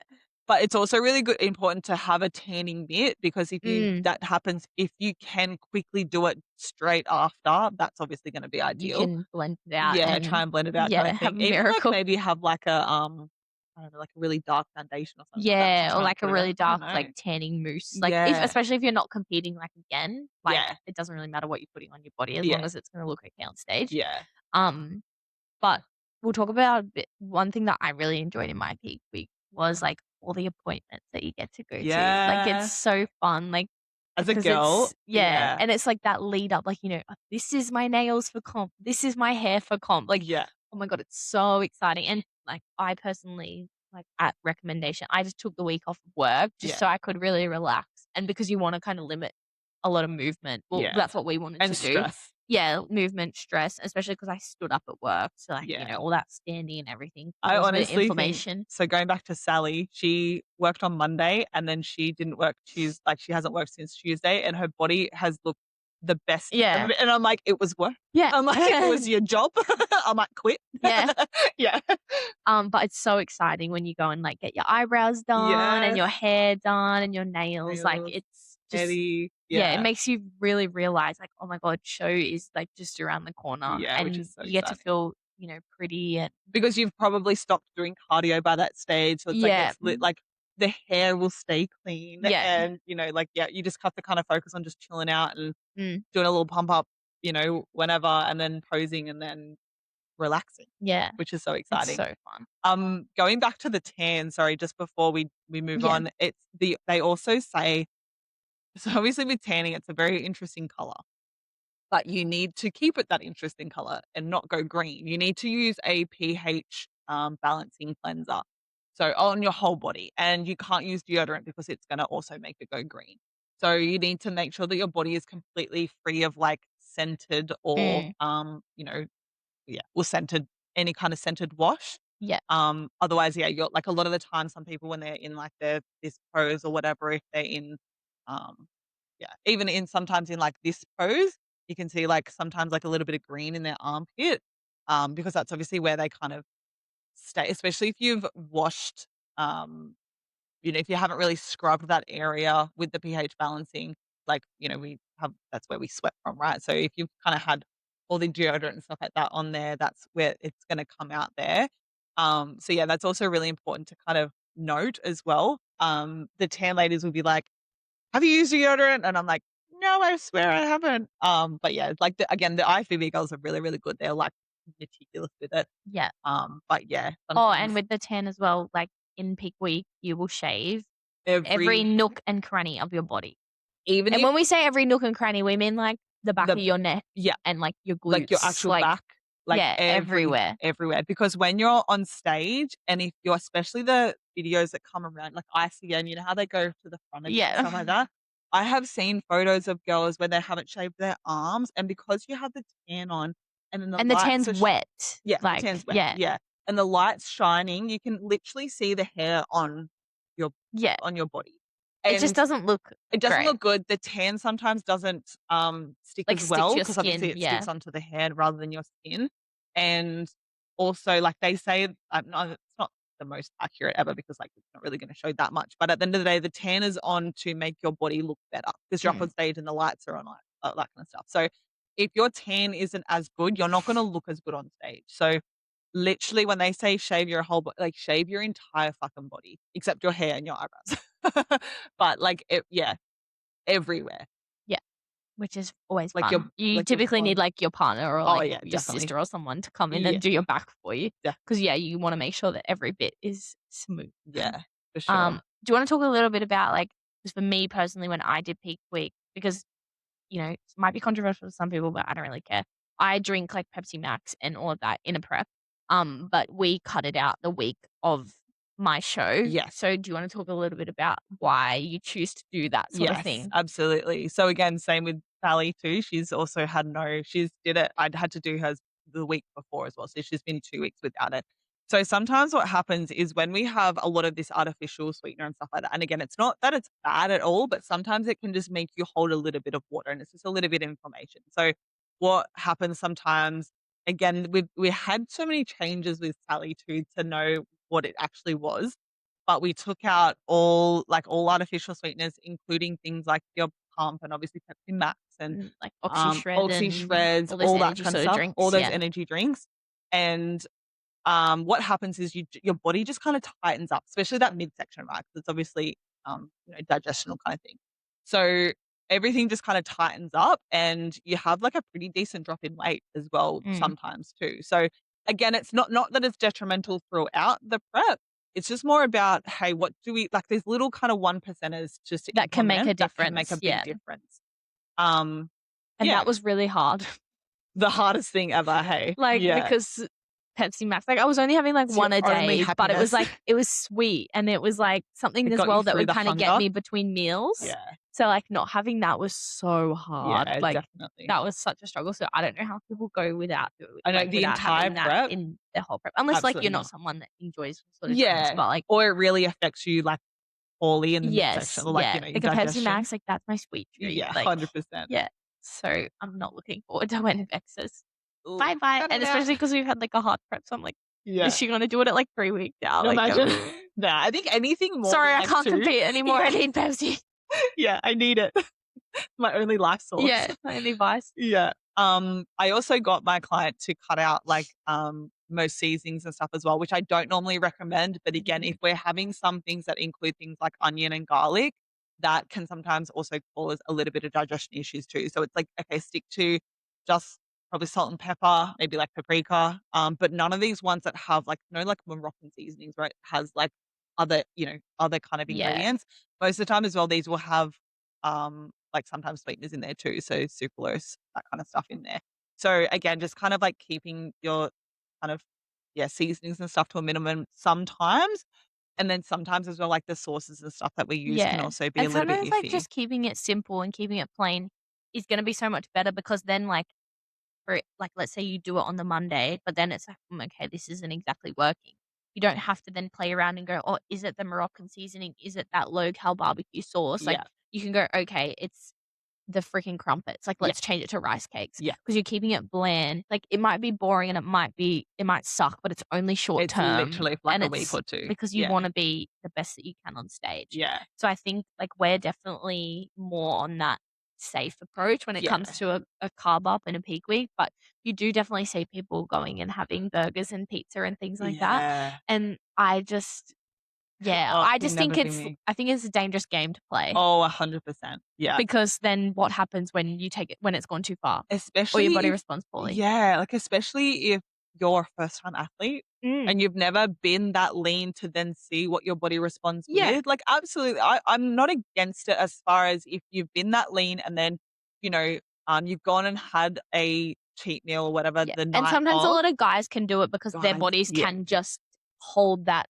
Speaker 1: But it's also really good important to have a tanning mitt because if you
Speaker 2: Mm,
Speaker 1: that happens, if you can quickly do it straight after, that's obviously gonna be
Speaker 2: you
Speaker 1: ideal.
Speaker 2: can blend it out
Speaker 1: Yeah, try
Speaker 2: and
Speaker 1: and blend it out kind
Speaker 2: yeah,
Speaker 1: of
Speaker 2: have
Speaker 1: thing.
Speaker 2: a
Speaker 1: Even, like,
Speaker 2: miracle.
Speaker 1: maybe have, like, I don't know, like, a really dark foundation or something like that to
Speaker 2: Yeah, or
Speaker 1: try and
Speaker 2: like a
Speaker 1: put it on.
Speaker 2: really
Speaker 1: I don't
Speaker 2: dark, like,
Speaker 1: know.
Speaker 2: tanning mousse. Like, if
Speaker 1: Yeah.
Speaker 2: especially if you're not competing, like, again, like,
Speaker 1: Yeah.
Speaker 2: it doesn't really matter what you're putting on your body as long
Speaker 1: Yeah.
Speaker 2: as it's gonna look okay on stage.
Speaker 1: Yeah.
Speaker 2: Um, but we'll talk about a bit one thing that I really enjoyed in my peak week was, like, all the appointments that you get to go to. Like, it's
Speaker 1: Yeah.
Speaker 2: so fun, like,
Speaker 1: As a
Speaker 2: because
Speaker 1: girl,
Speaker 2: it's yeah,
Speaker 1: yeah.
Speaker 2: and it's like that lead up, like, "This is my nails for comp. This is my hair for comp." Like,
Speaker 1: Yeah.
Speaker 2: oh my god, it's so exciting, and, like, I personally, like, at recommendation, I just took the week off of work just
Speaker 1: Yeah.
Speaker 2: so I could really relax, and because you wanna kinda limit a lot of movement. Well,
Speaker 1: Yeah.
Speaker 2: that's what we wanted
Speaker 1: And
Speaker 2: to do.
Speaker 1: stress.
Speaker 2: Yeah, movement, stress, especially because I stood up at work, so, like,
Speaker 1: Yeah.
Speaker 2: all that standing and everything
Speaker 1: I
Speaker 2: caused a bit of
Speaker 1: honestly think
Speaker 2: inflammation.
Speaker 1: so going back to Sally, she worked on Monday and then she didn't work like, she hasn't worked since Tuesday, and her body has looked the best
Speaker 2: Yeah.
Speaker 1: and I'm like, "It was work."
Speaker 2: Yeah.
Speaker 1: I'm like, "It was your job." I might quit.
Speaker 2: Yeah.
Speaker 1: Yeah.
Speaker 2: But it's so exciting when you go and, like, get your eyebrows done and
Speaker 1: Yes.
Speaker 2: your hair done and your nails, like,
Speaker 1: Nails,
Speaker 2: it's just
Speaker 1: Eddie,
Speaker 2: yeah, it
Speaker 1: yeah.
Speaker 2: makes you really realize, like, "Oh my god, show is, like, just around the corner,"
Speaker 1: Yeah, which is
Speaker 2: and
Speaker 1: so
Speaker 2: you get to
Speaker 1: exciting.
Speaker 2: feel, pretty and
Speaker 1: Because you've probably stopped doing cardio by that stage, so it's like
Speaker 2: yeah.
Speaker 1: it's lit like, the hair will stay clean
Speaker 2: Yeah.
Speaker 1: and, like, yeah, you just have to kinda focus on just chilling out and
Speaker 2: Mm.
Speaker 1: doing a little pump up, whenever, and then posing and then relaxing,
Speaker 2: Yeah.
Speaker 1: which is so
Speaker 2: It's
Speaker 1: exciting.
Speaker 2: so fun.
Speaker 1: Going back to the tan, sorry, just before we move
Speaker 2: Yeah.
Speaker 1: on, they also say so obviously with tanning, it's a very interesting color, but you need to keep it that interesting color and not go green. You need to use a pH, balancing cleanser, so on your whole body, and you can't use deodorant because it's gonna also make it go green. So you need to make sure that your body is completely free of, like, scented or,
Speaker 2: Mm.
Speaker 1: yeah, or scented any kind of scented wash.
Speaker 2: Yeah.
Speaker 1: Otherwise, yeah, you're like a lot of the time, some people when they're in like this pose or whatever, if they're in, um, yeah, even in sometimes in like this pose, you can see like sometimes like a little bit of green in their armpit, because that's obviously where they kind of stay, especially if you've washed, um, if you haven't really scrubbed that area with the pH balancing, like, we have that's where we sweat from, right? So if you've kind of had all the deodorant and stuff like that on there, that's where it's going to come out there. So yeah, that's also really important to kind of note as well. The tan ladies will be like, "Have you used deodorant?" And I'm like, "No, I swear I haven't." But yeah, like again, the IFBB girls are really, really good. They're like meticulous with it.
Speaker 2: Yeah.
Speaker 1: But yeah,
Speaker 2: Oh, and
Speaker 1: sometimes
Speaker 2: with the tan as well, like, in peak week, you will shave every
Speaker 1: every
Speaker 2: nook and cranny of your body.
Speaker 1: even
Speaker 2: And
Speaker 1: if
Speaker 2: when we say every nook and cranny, we mean, like, the back
Speaker 1: the
Speaker 2: of your neck
Speaker 1: yeah,
Speaker 2: and, like, your
Speaker 1: like your
Speaker 2: glutes,
Speaker 1: actual
Speaker 2: like
Speaker 1: back, like
Speaker 2: yeah, everywhere.
Speaker 1: everywhere, because when you're on stage and if you're especially the videos that come around, like ICN, you know how they go to the front a bit and
Speaker 2: Yeah.
Speaker 1: stuff like that? I have seen photos of girls where they haven't shaved their arms, and because you have the tan on and then the
Speaker 2: And the
Speaker 1: lights
Speaker 2: tan's
Speaker 1: are
Speaker 2: wet.
Speaker 1: yeah, the
Speaker 2: Like,
Speaker 1: tan's wet,
Speaker 2: yeah.
Speaker 1: yeah, and the light's shining, you can literally see the hair your
Speaker 2: Yeah.
Speaker 1: on your body,
Speaker 2: It just
Speaker 1: and
Speaker 2: doesn't look
Speaker 1: it doesn't
Speaker 2: great.
Speaker 1: look good. The tan sometimes doesn't, stick
Speaker 2: Like,
Speaker 1: as
Speaker 2: stick to
Speaker 1: well
Speaker 2: your
Speaker 1: because obviously
Speaker 2: skin.
Speaker 1: it
Speaker 2: Yeah.
Speaker 1: sticks onto the hair rather than your skin, and also, like, they say, no, it's not the most accurate ever because, like, it's not really gonna show that much, but at the end of the day, the tan is on to make your body look better because you're up
Speaker 2: Mm.
Speaker 1: on stage and the lights are on, like, that kind of stuff. So, if your tan isn't as good, you're not gonna look as good on stage. So, literally, when they say shave your whole body, like, shave your entire fucking body except your hair and your eyebrows. But, like, yeah, everywhere.
Speaker 2: Yeah. Which is always
Speaker 1: Like your
Speaker 2: fun. You
Speaker 1: like your
Speaker 2: typically need,
Speaker 1: bottom.
Speaker 2: like, your partner or,
Speaker 1: Oh,
Speaker 2: like,
Speaker 1: yeah,
Speaker 2: your
Speaker 1: definitely.
Speaker 2: sister or someone to come in
Speaker 1: Yeah,
Speaker 2: and do your back for you.
Speaker 1: yeah,
Speaker 2: Because yeah, you wanna make sure that every bit is smooth.
Speaker 1: yeah, for sure.
Speaker 2: Do you wanna talk a little bit about, like 'cause for me personally, when I did peak week because, it might be controversial to some people, but I don't really care. I drink, like, Pepsi Max and all of that in a prep, but we cut it out the week of my show.
Speaker 1: Yes.
Speaker 2: So do you wanna talk a little bit about why you choose to do that sort of
Speaker 1: Yes,
Speaker 2: thing?
Speaker 1: absolutely. So again, same with Sally too. She's also had she's did it. I'd had to do hers the week before as well. So she's been 2 weeks without it. So sometimes what happens is when we have a lot of this artificial sweetener and stuff like that, and again, it's not that it's bad at all, but sometimes it can just make you hold a little bit of water and it's just a little bit of inflammation. So what happens sometimes, again, we had so many changes with Sally too to know what it actually was. but we took out all artificial sweeteners, including things like your Pump and obviously Pepsi Max and,
Speaker 2: Like Oxy Shred
Speaker 1: Oxy
Speaker 2: and
Speaker 1: Shreds,
Speaker 2: all those
Speaker 1: all that
Speaker 2: energy
Speaker 1: kind of
Speaker 2: sort of
Speaker 1: stuff, all
Speaker 2: drinks,
Speaker 1: those
Speaker 2: yeah.
Speaker 1: energy drinks. And what happens is your body just kind of tightens up, especially that midsection, right? 'Cause it's obviously, digestional kind of thing. So everything just kind of tightens up and you have like a pretty decent drop in weight as well
Speaker 2: Mm.
Speaker 1: sometimes too. So again, it's not that it's detrimental throughout the prep. It's just more about, hey, what do we like these little kind of one percenters just to
Speaker 2: That can make a
Speaker 1: implement that can make a
Speaker 2: difference,
Speaker 1: big
Speaker 2: yeah.
Speaker 1: difference. Um,
Speaker 2: And
Speaker 1: yeah,
Speaker 2: that was really hard.
Speaker 1: the hardest thing ever, hey.
Speaker 2: Like,
Speaker 1: Yeah.
Speaker 2: because Pepsi Max, like, I was only having, like,
Speaker 1: It's your
Speaker 2: 1 a
Speaker 1: only
Speaker 2: day, but it was,
Speaker 1: happiness.
Speaker 2: like it was sweet, and it was, like, something
Speaker 1: It
Speaker 2: as
Speaker 1: got you
Speaker 2: well that
Speaker 1: through
Speaker 2: would
Speaker 1: the
Speaker 2: kinda get
Speaker 1: hunger.
Speaker 2: me between meals.
Speaker 1: Yeah.
Speaker 2: So, like, not having that was so hard.
Speaker 1: Yeah,
Speaker 2: Like,
Speaker 1: definitely.
Speaker 2: that was such a struggle, so I don't know how people go
Speaker 1: I know the
Speaker 2: without
Speaker 1: entire
Speaker 2: having that
Speaker 1: prep,
Speaker 2: in their whole prep, unless, like,
Speaker 1: absolutely
Speaker 2: you're not
Speaker 1: not.
Speaker 2: someone that enjoys sort of drinks,
Speaker 1: Yeah,
Speaker 2: but, like
Speaker 1: or it really affects you, like, poorly in the midsection
Speaker 2: yes,
Speaker 1: or, like,
Speaker 2: yeah.
Speaker 1: your
Speaker 2: Like, a Pepsi
Speaker 1: digestion.
Speaker 2: Max, like, that's my sweet treat,
Speaker 1: Yeah,
Speaker 2: like
Speaker 1: 100%.
Speaker 2: yeah. So, I'm not looking forward to when Vex's
Speaker 1: Ooh,
Speaker 2: bye-bye,
Speaker 1: cut
Speaker 2: and
Speaker 1: it out.
Speaker 2: especially because 'cause we've had, like, a hard prep, so I'm like, "Is
Speaker 1: Yeah.
Speaker 2: she gonna do it at, like, 3 weeks out?" Like,
Speaker 1: Imagine. Nah, I think anything more
Speaker 2: "Sorry,
Speaker 1: than,
Speaker 2: I
Speaker 1: like,
Speaker 2: can't
Speaker 1: 2.
Speaker 2: compete anymore, I
Speaker 1: Yeah,
Speaker 2: need Pepsi."
Speaker 1: yeah, I need it. My only life source.
Speaker 2: Yeah, my only vice.
Speaker 1: Yeah. I also got my client to cut out like most seasonings and stuff as well, which I don't normally recommend. But again, if
Speaker 2: Mhm.
Speaker 1: we're having some things that include things like onion and garlic, that can sometimes also cause a little bit of digestion issues too. So it's like, okay, stick to just probably salt and pepper, maybe like paprika. But none of these ones that have like no like Moroccan seasonings where it has like other kind of
Speaker 2: Yeah.
Speaker 1: ingredients. Most of the time as well, these will have like sometimes sweeteners in there too, so sucralose, that kind of stuff in there. So again, just kind of like keeping your kind of seasonings and stuff to a minimum sometimes, and then sometimes as well, like the sauces and stuff that we use can
Speaker 2: Yeah.
Speaker 1: also be a
Speaker 2: And
Speaker 1: little bit
Speaker 2: sometimes, like,
Speaker 1: iffy.
Speaker 2: just keeping it simple and keeping it plain is gonna be so much better because then, like, let's say you do it on the Monday, but then it's like, okay, this isn't exactly working." You don't have to then play around and go, "Oh, is it the Moroccan seasoning? Is it that low-cal barbecue sauce?" Like,
Speaker 1: Yeah,
Speaker 2: you can go, "Okay, it's the freaking crumpets, like,
Speaker 1: yeah,
Speaker 2: let's change it to rice cakes
Speaker 1: yeah.
Speaker 2: because 'cause you're keeping it bland. Like, it might be boring and it might suck, but it's only short
Speaker 1: It's
Speaker 2: term,
Speaker 1: literally for like
Speaker 2: and
Speaker 1: a week
Speaker 2: it's
Speaker 1: or two.
Speaker 2: because you
Speaker 1: Yeah,
Speaker 2: wanna be the best that you can on stage.
Speaker 1: yeah,
Speaker 2: So I think, like, we're definitely more on that safe approach when it
Speaker 1: yeah,
Speaker 2: comes to a carb up in a peak week, but you do definitely see people going and having burgers and pizza and things like that,
Speaker 1: yeah.
Speaker 2: and I just yeah,
Speaker 1: Oh,
Speaker 2: I
Speaker 1: could
Speaker 2: just
Speaker 1: never
Speaker 2: think
Speaker 1: be me.
Speaker 2: I think it's a dangerous game to play.
Speaker 1: Oh, 100%. Yeah.
Speaker 2: Because then what happens when you take it when it's gone too far or your
Speaker 1: Especially
Speaker 2: body
Speaker 1: if
Speaker 2: responds poorly?
Speaker 1: yeah, like, especially if you're a first-time athlete
Speaker 2: Mm.
Speaker 1: and you've never been that lean to then see what your body responds
Speaker 2: Yeah,
Speaker 1: with, like, absolutely, I'm not against it as far as if you've been that lean and then, you know, you've gone and had a cheat meal or whatever
Speaker 2: yeah,
Speaker 1: the
Speaker 2: and
Speaker 1: night
Speaker 2: sometimes a
Speaker 1: of.
Speaker 2: lot of guys can do it because their
Speaker 1: Guys,
Speaker 2: bodies
Speaker 1: yeah,
Speaker 2: can just hold that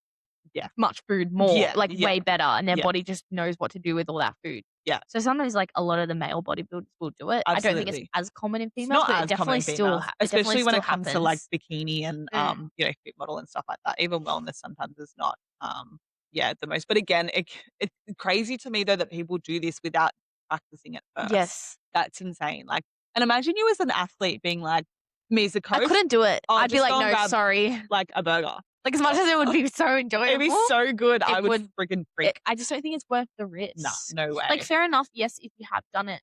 Speaker 1: yeah,
Speaker 2: much food more,
Speaker 1: yeah,
Speaker 2: like,
Speaker 1: yeah,
Speaker 2: way better, and their
Speaker 1: yeah,
Speaker 2: body just knows what to do with all that food.
Speaker 1: yeah,
Speaker 2: So sometimes, like, a lot of the male bodybuilders will do it. I don't think it's
Speaker 1: absolutely.
Speaker 2: as common in
Speaker 1: It's
Speaker 2: females,
Speaker 1: not
Speaker 2: but
Speaker 1: as common in females,
Speaker 2: it definitely
Speaker 1: especially when
Speaker 2: still
Speaker 1: it comes to, like,
Speaker 2: happens.
Speaker 1: bikini and,
Speaker 2: Mm.
Speaker 1: fit model and stuff like that. Even wellness sometimes is not, the most but again, it's crazy to me, though, that people do this without practicing it first.
Speaker 2: Yes.
Speaker 1: That's insane, like and imagine you as an athlete being like, me as a
Speaker 2: I
Speaker 1: coach,
Speaker 2: couldn't do it.
Speaker 1: "Oh,
Speaker 2: I'd be
Speaker 1: just
Speaker 2: like,
Speaker 1: go and
Speaker 2: "No,
Speaker 1: grab,
Speaker 2: sorry."
Speaker 1: like, a burger."
Speaker 2: Like, as much as it would be so
Speaker 1: It'd be
Speaker 2: enjoyable,
Speaker 1: so good, I
Speaker 2: it
Speaker 1: would
Speaker 2: would
Speaker 1: freaking freak.
Speaker 2: I just don't think it's worth the
Speaker 1: Nah,
Speaker 2: risk.
Speaker 1: no
Speaker 2: Like,
Speaker 1: way.
Speaker 2: fair enough, yes, if you have done it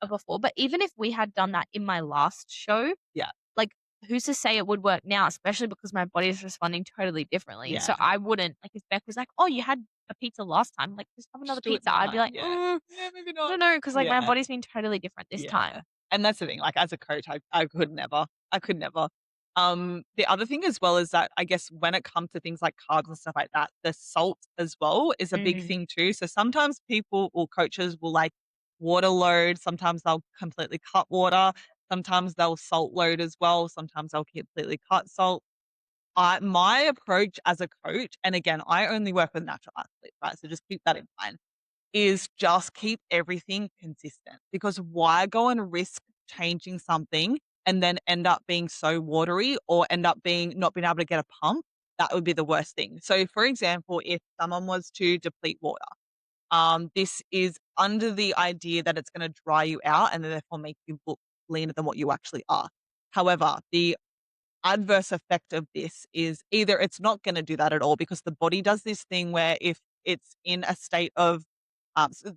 Speaker 2: before, but even if we had done that in my last show,
Speaker 1: Yeah,
Speaker 2: like, who's to say it would work now, especially because my body is responding totally differently.
Speaker 1: yeah.
Speaker 2: So I wouldn't like, if Beck was like, "Oh, you had a pizza last time, like, just have another
Speaker 1: Just do it
Speaker 2: pizza." I'd be
Speaker 1: now,
Speaker 2: like,
Speaker 1: yeah. Yeah, maybe
Speaker 2: I
Speaker 1: not.
Speaker 2: don't know, because like, my
Speaker 1: Yeah.
Speaker 2: body's been totally different this
Speaker 1: Yeah,
Speaker 2: time."
Speaker 1: and that's the thing, like, as a coach, I could never. I could never. The other thing as well is that I guess when it comes to things like carbs and stuff like that, the salt as well is a big
Speaker 2: Mm,
Speaker 1: thing too. So sometimes people or coaches will, like, water load, sometimes they'll completely cut water, sometimes they'll salt load as well, sometimes they'll completely cut salt. I My approach as a coach, and again, I only work with natural athletes, right? So just keep that in mind is just keep everything consistent because why go and risk changing something and then end up being so watery or end up being not being able to get a pump? That would be the worst thing. So, for example, if someone was to deplete water, this is under the idea that it's going to dry you out and therefore make you look leaner than what you actually are. However, the adverse effect of this is either it's not going to do that at all because the body does this thing where if it's in a state of,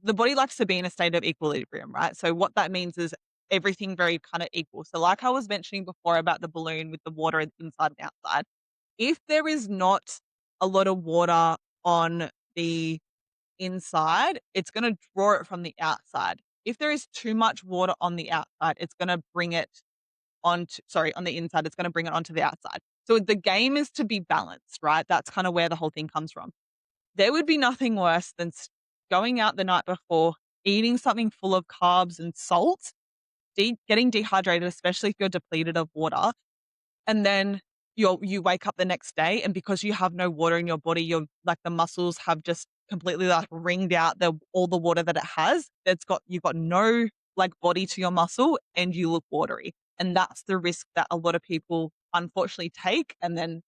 Speaker 1: the body likes to be in a state of equilibrium, right? So what that means is everything very kind of equal. So like I was mentioning before about the balloon with the water inside and outside, if there is not a lot of water on the inside, it's going to draw it from the outside. If there is too much water on the outside, it's going to bring it on the inside, it's going to bring it onto the outside. So the game is to be balanced, right? That's kind of where the whole thing comes from. There would be nothing worse than going out the night before, eating something full of carbs and salt, getting dehydrated, especially if you're depleted of water, and then you wake up the next day, and because you have no water in your body, you're like the muscles have just completely like wringed out all the water that it has. You've got no like body to your muscle and you look watery. And that's the risk that a lot of people unfortunately take and then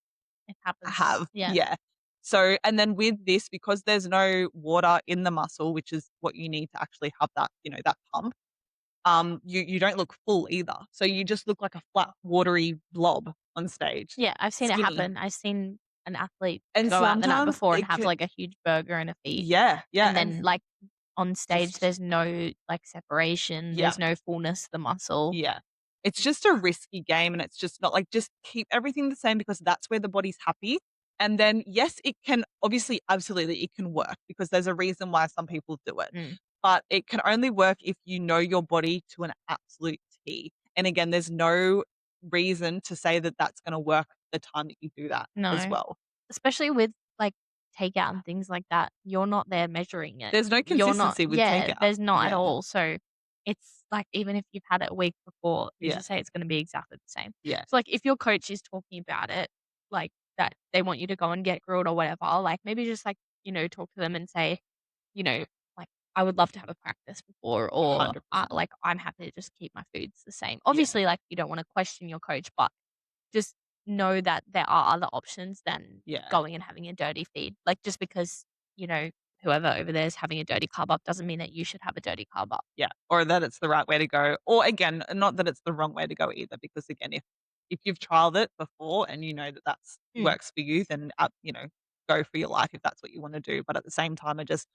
Speaker 2: It happens.
Speaker 1: have.
Speaker 2: Yeah.
Speaker 1: Yeah. So, and then with this, because there's no water in the muscle, which is what you need to actually have that, that pump, you don't look full either. So you just look like a flat, watery blob on stage,
Speaker 2: Yeah, I've seen it
Speaker 1: skinny.
Speaker 2: happen. I've seen an athlete
Speaker 1: And
Speaker 2: go out the night
Speaker 1: sometimes
Speaker 2: before and
Speaker 1: it
Speaker 2: have,
Speaker 1: could,
Speaker 2: like, a huge burger and a feast,
Speaker 1: yeah, yeah,
Speaker 2: and
Speaker 1: and
Speaker 2: then, like, on stage,
Speaker 1: just
Speaker 2: there's no, like, separation,
Speaker 1: yeah,
Speaker 2: there's no fullness to the muscle.
Speaker 1: yeah. It's just a risky game, and it's just not like just keep everything the same because that's where the body's happy. And then yes, it can obviously absolutely it can work because there's a reason why some people do it.
Speaker 2: Mm.
Speaker 1: But it can only work if you know your body to an absolute T. And again, there's no reason to say that that's going to work the time that you do that as
Speaker 2: No.
Speaker 1: well.
Speaker 2: Especially with, like, takeout and things like that, you're not there measuring it.
Speaker 1: There's no
Speaker 2: You're not
Speaker 1: consistency with
Speaker 2: yeah,
Speaker 1: takeout.
Speaker 2: there's not at
Speaker 1: Yeah.
Speaker 2: all, so it's like, even if you've had it a week before, who's
Speaker 1: Yeah.
Speaker 2: to say it's gonna be exactly the same?
Speaker 1: Yeah.
Speaker 2: So, like, if your coach is talking about it, like, that they want you to go and get grilled or whatever, like, maybe just, like, talk to them and say, you know, like, "I would love to have a practice before," or,
Speaker 1: 100%.
Speaker 2: like, "I'm happy to just keep my foods the same."
Speaker 1: Yeah.
Speaker 2: Obviously, like, you don't wanna question your coach, but just know that there are other options than
Speaker 1: Yeah.
Speaker 2: going and having a dirty feed. Like, just because, you know, whoever over there is having a dirty carb up doesn't mean that you should have a dirty carb up.
Speaker 1: Yeah, or that it's the right way to go. Or again, not that it's the wrong way to go either, because again, if you've trialed it before and you know that that's
Speaker 2: Mm.
Speaker 1: works for you, then go for your life if that's what you want to do. But at the same time, I just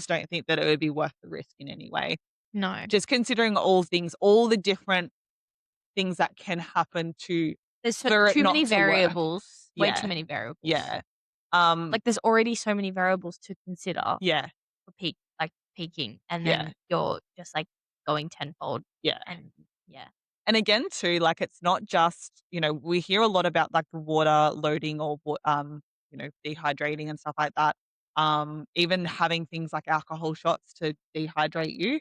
Speaker 1: don't think that it would be worth the risk in any way.
Speaker 2: No.
Speaker 1: Just considering all the different things that can happen to
Speaker 2: There's
Speaker 1: for it
Speaker 2: too
Speaker 1: not
Speaker 2: many
Speaker 1: to work.
Speaker 2: variables, way too
Speaker 1: Yeah,
Speaker 2: many variables.
Speaker 1: yeah, um,
Speaker 2: Like, there's already so many variables to consider
Speaker 1: yeah,
Speaker 2: for peaking, and
Speaker 1: yeah,
Speaker 2: then you're just, like, going tenfold,
Speaker 1: yeah.
Speaker 2: and yeah.
Speaker 1: And again too, like, it's not just, we hear a lot about, like, the water loading or dehydrating and stuff like that. Even having things like alcohol shots to dehydrate you.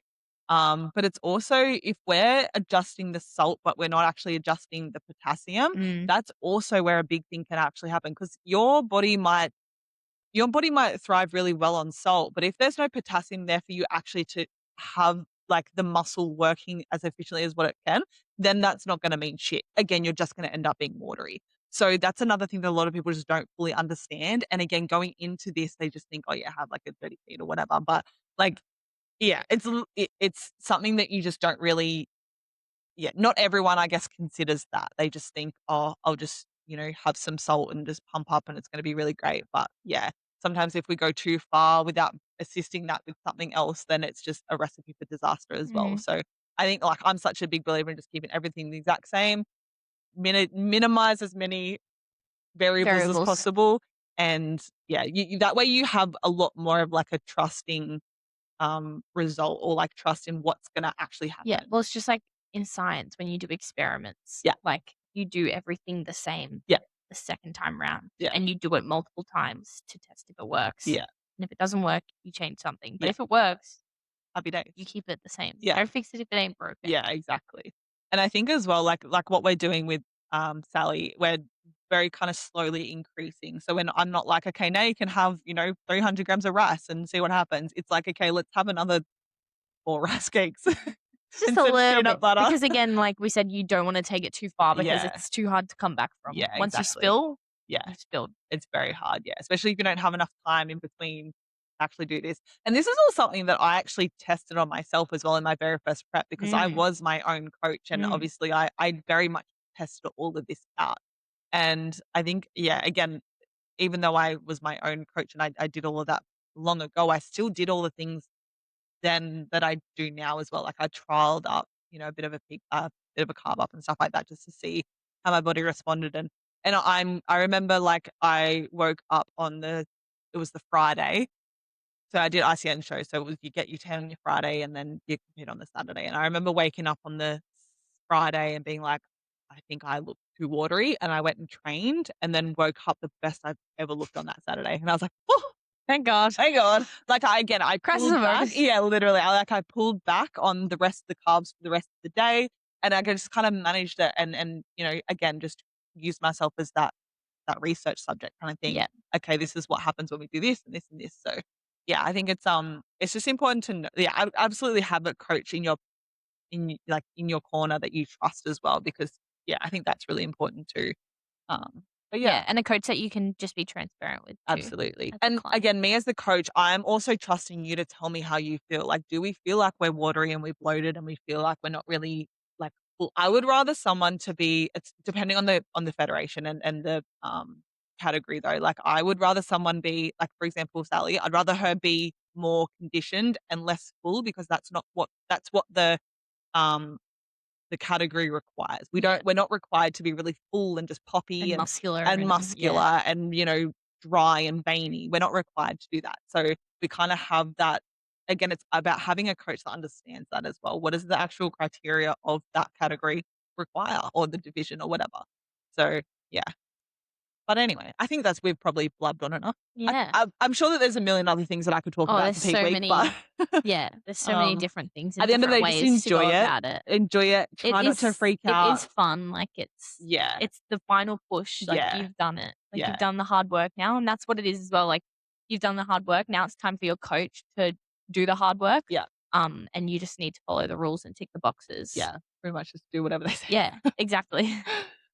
Speaker 1: But it's also if we're adjusting the salt, but we're not actually adjusting the potassium,
Speaker 2: Mm,
Speaker 1: that's also where a big thing can actually happen because your body might thrive really well on salt, but if there's no potassium there for you actually to have like the muscle working as efficiently as what it can, then that's not going to mean shit. Again, you're just going to end up being watery. So that's another thing that a lot of people just don't fully understand. And again, going into this, they just think, oh yeah, have like a dirty feed or whatever. But like, yeah, it's something that you just don't really, yeah, not everyone, I guess, considers that. They just think, "Oh, I'll just, have some salt and just pump up and it's gonna be really great." But, yeah, sometimes if we go too far without assisting that with something else, then it's just a recipe for disaster as well.
Speaker 2: mm.
Speaker 1: So, I think, like, I'm such a big believer in just keeping everything the exact same, minimize as many variables as
Speaker 2: Variables.
Speaker 1: possible, and, yeah, that way you have a lot more of, like, a trusting, result or, like, trust in what's gonna actually
Speaker 2: Yeah,
Speaker 1: happen.
Speaker 2: well, it's just like in science when you do experiments,
Speaker 1: Yeah,
Speaker 2: like, you do everything the same
Speaker 1: yeah,
Speaker 2: the second time round,
Speaker 1: yeah,
Speaker 2: and you do it multiple times to test if it works.
Speaker 1: yeah.
Speaker 2: And if it doesn't work, you change something, but
Speaker 1: Yeah,
Speaker 2: if it works,
Speaker 1: happy
Speaker 2: you
Speaker 1: days.
Speaker 2: keep it the same.
Speaker 1: Yeah,
Speaker 2: Don't fix it if it ain't broken.
Speaker 1: yeah, exactly. And I think as well, like what we're doing with, Sally, we're very kind of slowly increasing. So when I'm not like, "Okay, now you can have, 300 grams of rice and see what happens." It's like, "Okay, let's have another 4 rice cakes
Speaker 2: Just a
Speaker 1: instead of
Speaker 2: little bit,
Speaker 1: peanut butter."
Speaker 2: because again, like we said, you don't wanna take it too far because
Speaker 1: Yeah,
Speaker 2: it's too hard to come back from.
Speaker 1: yeah,
Speaker 2: Once you
Speaker 1: exactly.
Speaker 2: spill,
Speaker 1: Yeah.
Speaker 2: you've spilled.
Speaker 1: It's very hard, yeah, especially if you don't have enough time in between to actually do this. And this is all something that I actually tested on myself as well in my very first prep because I
Speaker 2: Mm,
Speaker 1: was my own coach and
Speaker 2: mm.
Speaker 1: obviously I very much tested all of this out. And I think, yeah, again, even though I was my own coach and I did all of that long ago, I still did all the things then that I do now as well. Like I trialed up, a bit of a bit of a carb up and stuff like that just to see how my body responded. And I remember like I woke up it was the Friday. So I did ICN show. So it was you get your 10 on your Friday and then you compete on the Saturday. And I remember waking up on the Friday and being like, I think I look too watery. And I went and trained and then woke up the best I've ever looked on that Saturday. And I was like, oh,
Speaker 2: Thank God.
Speaker 1: thank God. Like I
Speaker 2: Crisis
Speaker 1: pulled back.
Speaker 2: averted.
Speaker 1: Yeah, literally. I pulled back on the rest of the carbs for the rest of the day. And I just kind of managed it and again, just used myself as that research subject kind of thing.
Speaker 2: Yeah.
Speaker 1: Okay, this is what happens when we do this and this and this. So yeah, I think it's just important to know, yeah, absolutely have a coach in your corner that you trust as well because yeah, I think that's really important too. But yeah,
Speaker 2: Yeah, and a coach that you can just be transparent with too
Speaker 1: absolutely.
Speaker 2: as a
Speaker 1: And
Speaker 2: client.
Speaker 1: again, me as the coach, I'm also trusting you to tell me how you feel. Like, do we feel like we're watery and we're bloated and we feel like we're not really like full? I would rather someone to be it's depending on the federation and the category though. Like I would rather someone be like, for example, Sally, I'd rather her be more conditioned and less full because that's what um the category requires.
Speaker 2: Yeah,
Speaker 1: We're not required to be really full and just poppy
Speaker 2: and muscular
Speaker 1: and
Speaker 2: and yeah.
Speaker 1: muscular and, dry and veiny. We're not required to do that. So we kind of have that. Again, it's about having a coach that understands that as well. What does the actual criteria of that category require or the division or whatever? So yeah. But anyway, I think we've probably blubbed on enough.
Speaker 2: Yeah.
Speaker 1: I'm sure that there's a million other things that I could talk
Speaker 2: Oh,
Speaker 1: about
Speaker 2: there's
Speaker 1: for peak
Speaker 2: so
Speaker 1: week, but
Speaker 2: many there's so many
Speaker 1: um,
Speaker 2: different things
Speaker 1: at
Speaker 2: and
Speaker 1: the end of the
Speaker 2: different
Speaker 1: day, just
Speaker 2: ways to
Speaker 1: enjoy
Speaker 2: go
Speaker 1: it.
Speaker 2: about it.
Speaker 1: Enjoy it.
Speaker 2: It
Speaker 1: Try not to
Speaker 2: is
Speaker 1: freak
Speaker 2: it is
Speaker 1: out.
Speaker 2: fun, like,
Speaker 1: Yeah.
Speaker 2: it's the final push, like,
Speaker 1: Yeah.
Speaker 2: you've done it. Like,
Speaker 1: Yeah.
Speaker 2: you've done the hard work now, and that's what it is as well, like, you've done the hard work, now it's time for your coach to do the hard work,
Speaker 1: Yeah.
Speaker 2: and you just need to follow the rules and tick the boxes.
Speaker 1: Yeah. Pretty much just do whatever they say.
Speaker 2: Yeah, exactly.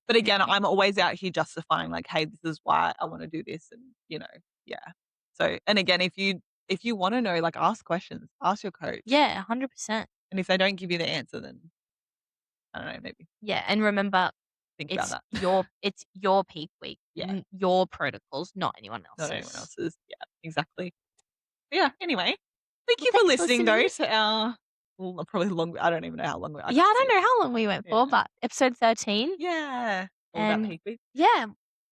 Speaker 1: But again, I'm always out here justifying like, hey, this is why I want to do this and yeah. So and again, if you want to know, like ask questions, ask your coach.
Speaker 2: Yeah, 100%.
Speaker 1: And if they don't give you the answer, then I don't know, maybe
Speaker 2: Yeah, and remember,
Speaker 1: think about that.
Speaker 2: it's your peak week,
Speaker 1: Yeah.
Speaker 2: your protocols, not anyone
Speaker 1: Not anyone
Speaker 2: else's.
Speaker 1: else's. Yeah, exactly. But yeah, anyway. Thank
Speaker 2: Well,
Speaker 1: you for
Speaker 2: thanks for
Speaker 1: listening though
Speaker 2: listening.
Speaker 1: to our probably long I don't even know how long I
Speaker 2: Yeah,
Speaker 1: can't
Speaker 2: I
Speaker 1: see
Speaker 2: don't
Speaker 1: it.
Speaker 2: know how long we went for,
Speaker 1: Yeah.
Speaker 2: but episode 13.
Speaker 1: Yeah. All about
Speaker 2: And
Speaker 1: peak week.
Speaker 2: yeah,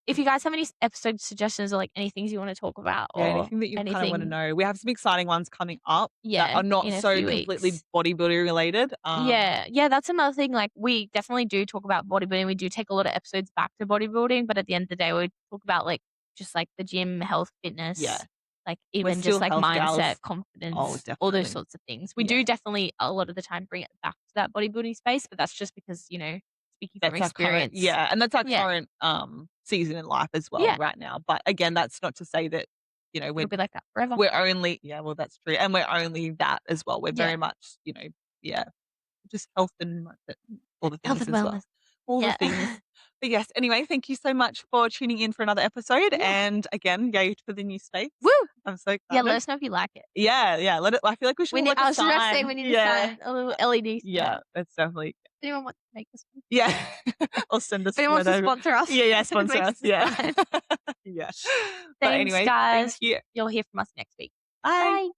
Speaker 2: if you guys have any episode suggestions or like any things you want to talk about
Speaker 1: Yeah,
Speaker 2: or
Speaker 1: anything that you kind of want to
Speaker 2: anything,
Speaker 1: know. We have some exciting ones coming up that
Speaker 2: yeah,
Speaker 1: are not
Speaker 2: in a
Speaker 1: so
Speaker 2: few
Speaker 1: completely
Speaker 2: weeks.
Speaker 1: bodybuilding related.
Speaker 2: Yeah, yeah, that's another thing. Like, we definitely do talk about bodybuilding. We do take a lot of episodes back to bodybuilding, but at the end of the day, we talk about like just like the gym, health,
Speaker 1: Yeah,
Speaker 2: fitness, like
Speaker 1: we're
Speaker 2: even just
Speaker 1: still
Speaker 2: like
Speaker 1: health
Speaker 2: mindset,
Speaker 1: gals. Oh,
Speaker 2: confidence, all those
Speaker 1: definitely.
Speaker 2: sorts of things. We
Speaker 1: Yeah.
Speaker 2: do definitely a lot of the time bring it back to that bodybuilding space, but that's just because, speaking from
Speaker 1: That's our current
Speaker 2: experience.
Speaker 1: and that's our
Speaker 2: Yeah.
Speaker 1: current, season in life as well
Speaker 2: Yeah.
Speaker 1: right now. But again, that's not to say that,
Speaker 2: It'll be like that forever.
Speaker 1: we're only well, that's true, and we're only that as well. We're
Speaker 2: Yeah.
Speaker 1: very much, yeah, just health and mindset, all the
Speaker 2: Health
Speaker 1: things
Speaker 2: and
Speaker 1: as well.
Speaker 2: wellness.
Speaker 1: All the
Speaker 2: Yeah.
Speaker 1: things. But yes, anyway, thank you so much for tuning in for another episode,
Speaker 2: Yeah.
Speaker 1: and again, yay for the new space.
Speaker 2: Woo!
Speaker 1: I'm so
Speaker 2: Yeah, let
Speaker 1: excited.
Speaker 2: us know if you like it.
Speaker 1: Yeah, yeah, let it I feel like we should
Speaker 2: We
Speaker 1: all
Speaker 2: need
Speaker 1: like a
Speaker 2: I was just about to say
Speaker 1: sign.
Speaker 2: we need a
Speaker 1: Yeah.
Speaker 2: sign, a little LED
Speaker 1: Yeah,
Speaker 2: sign.
Speaker 1: that's definitely
Speaker 2: Does anyone want to make this one?
Speaker 1: yeah. Or send us
Speaker 2: If anyone wants to
Speaker 1: whatever.
Speaker 2: sponsor us.
Speaker 1: Yeah, yeah, sponsor
Speaker 2: make
Speaker 1: us,
Speaker 2: us a
Speaker 1: yeah.
Speaker 2: sign.
Speaker 1: Yeah. But
Speaker 2: Thanks,
Speaker 1: anyway, thank
Speaker 2: guys.
Speaker 1: you.
Speaker 2: You'll hear from us next week.
Speaker 1: Bye.
Speaker 2: Bye.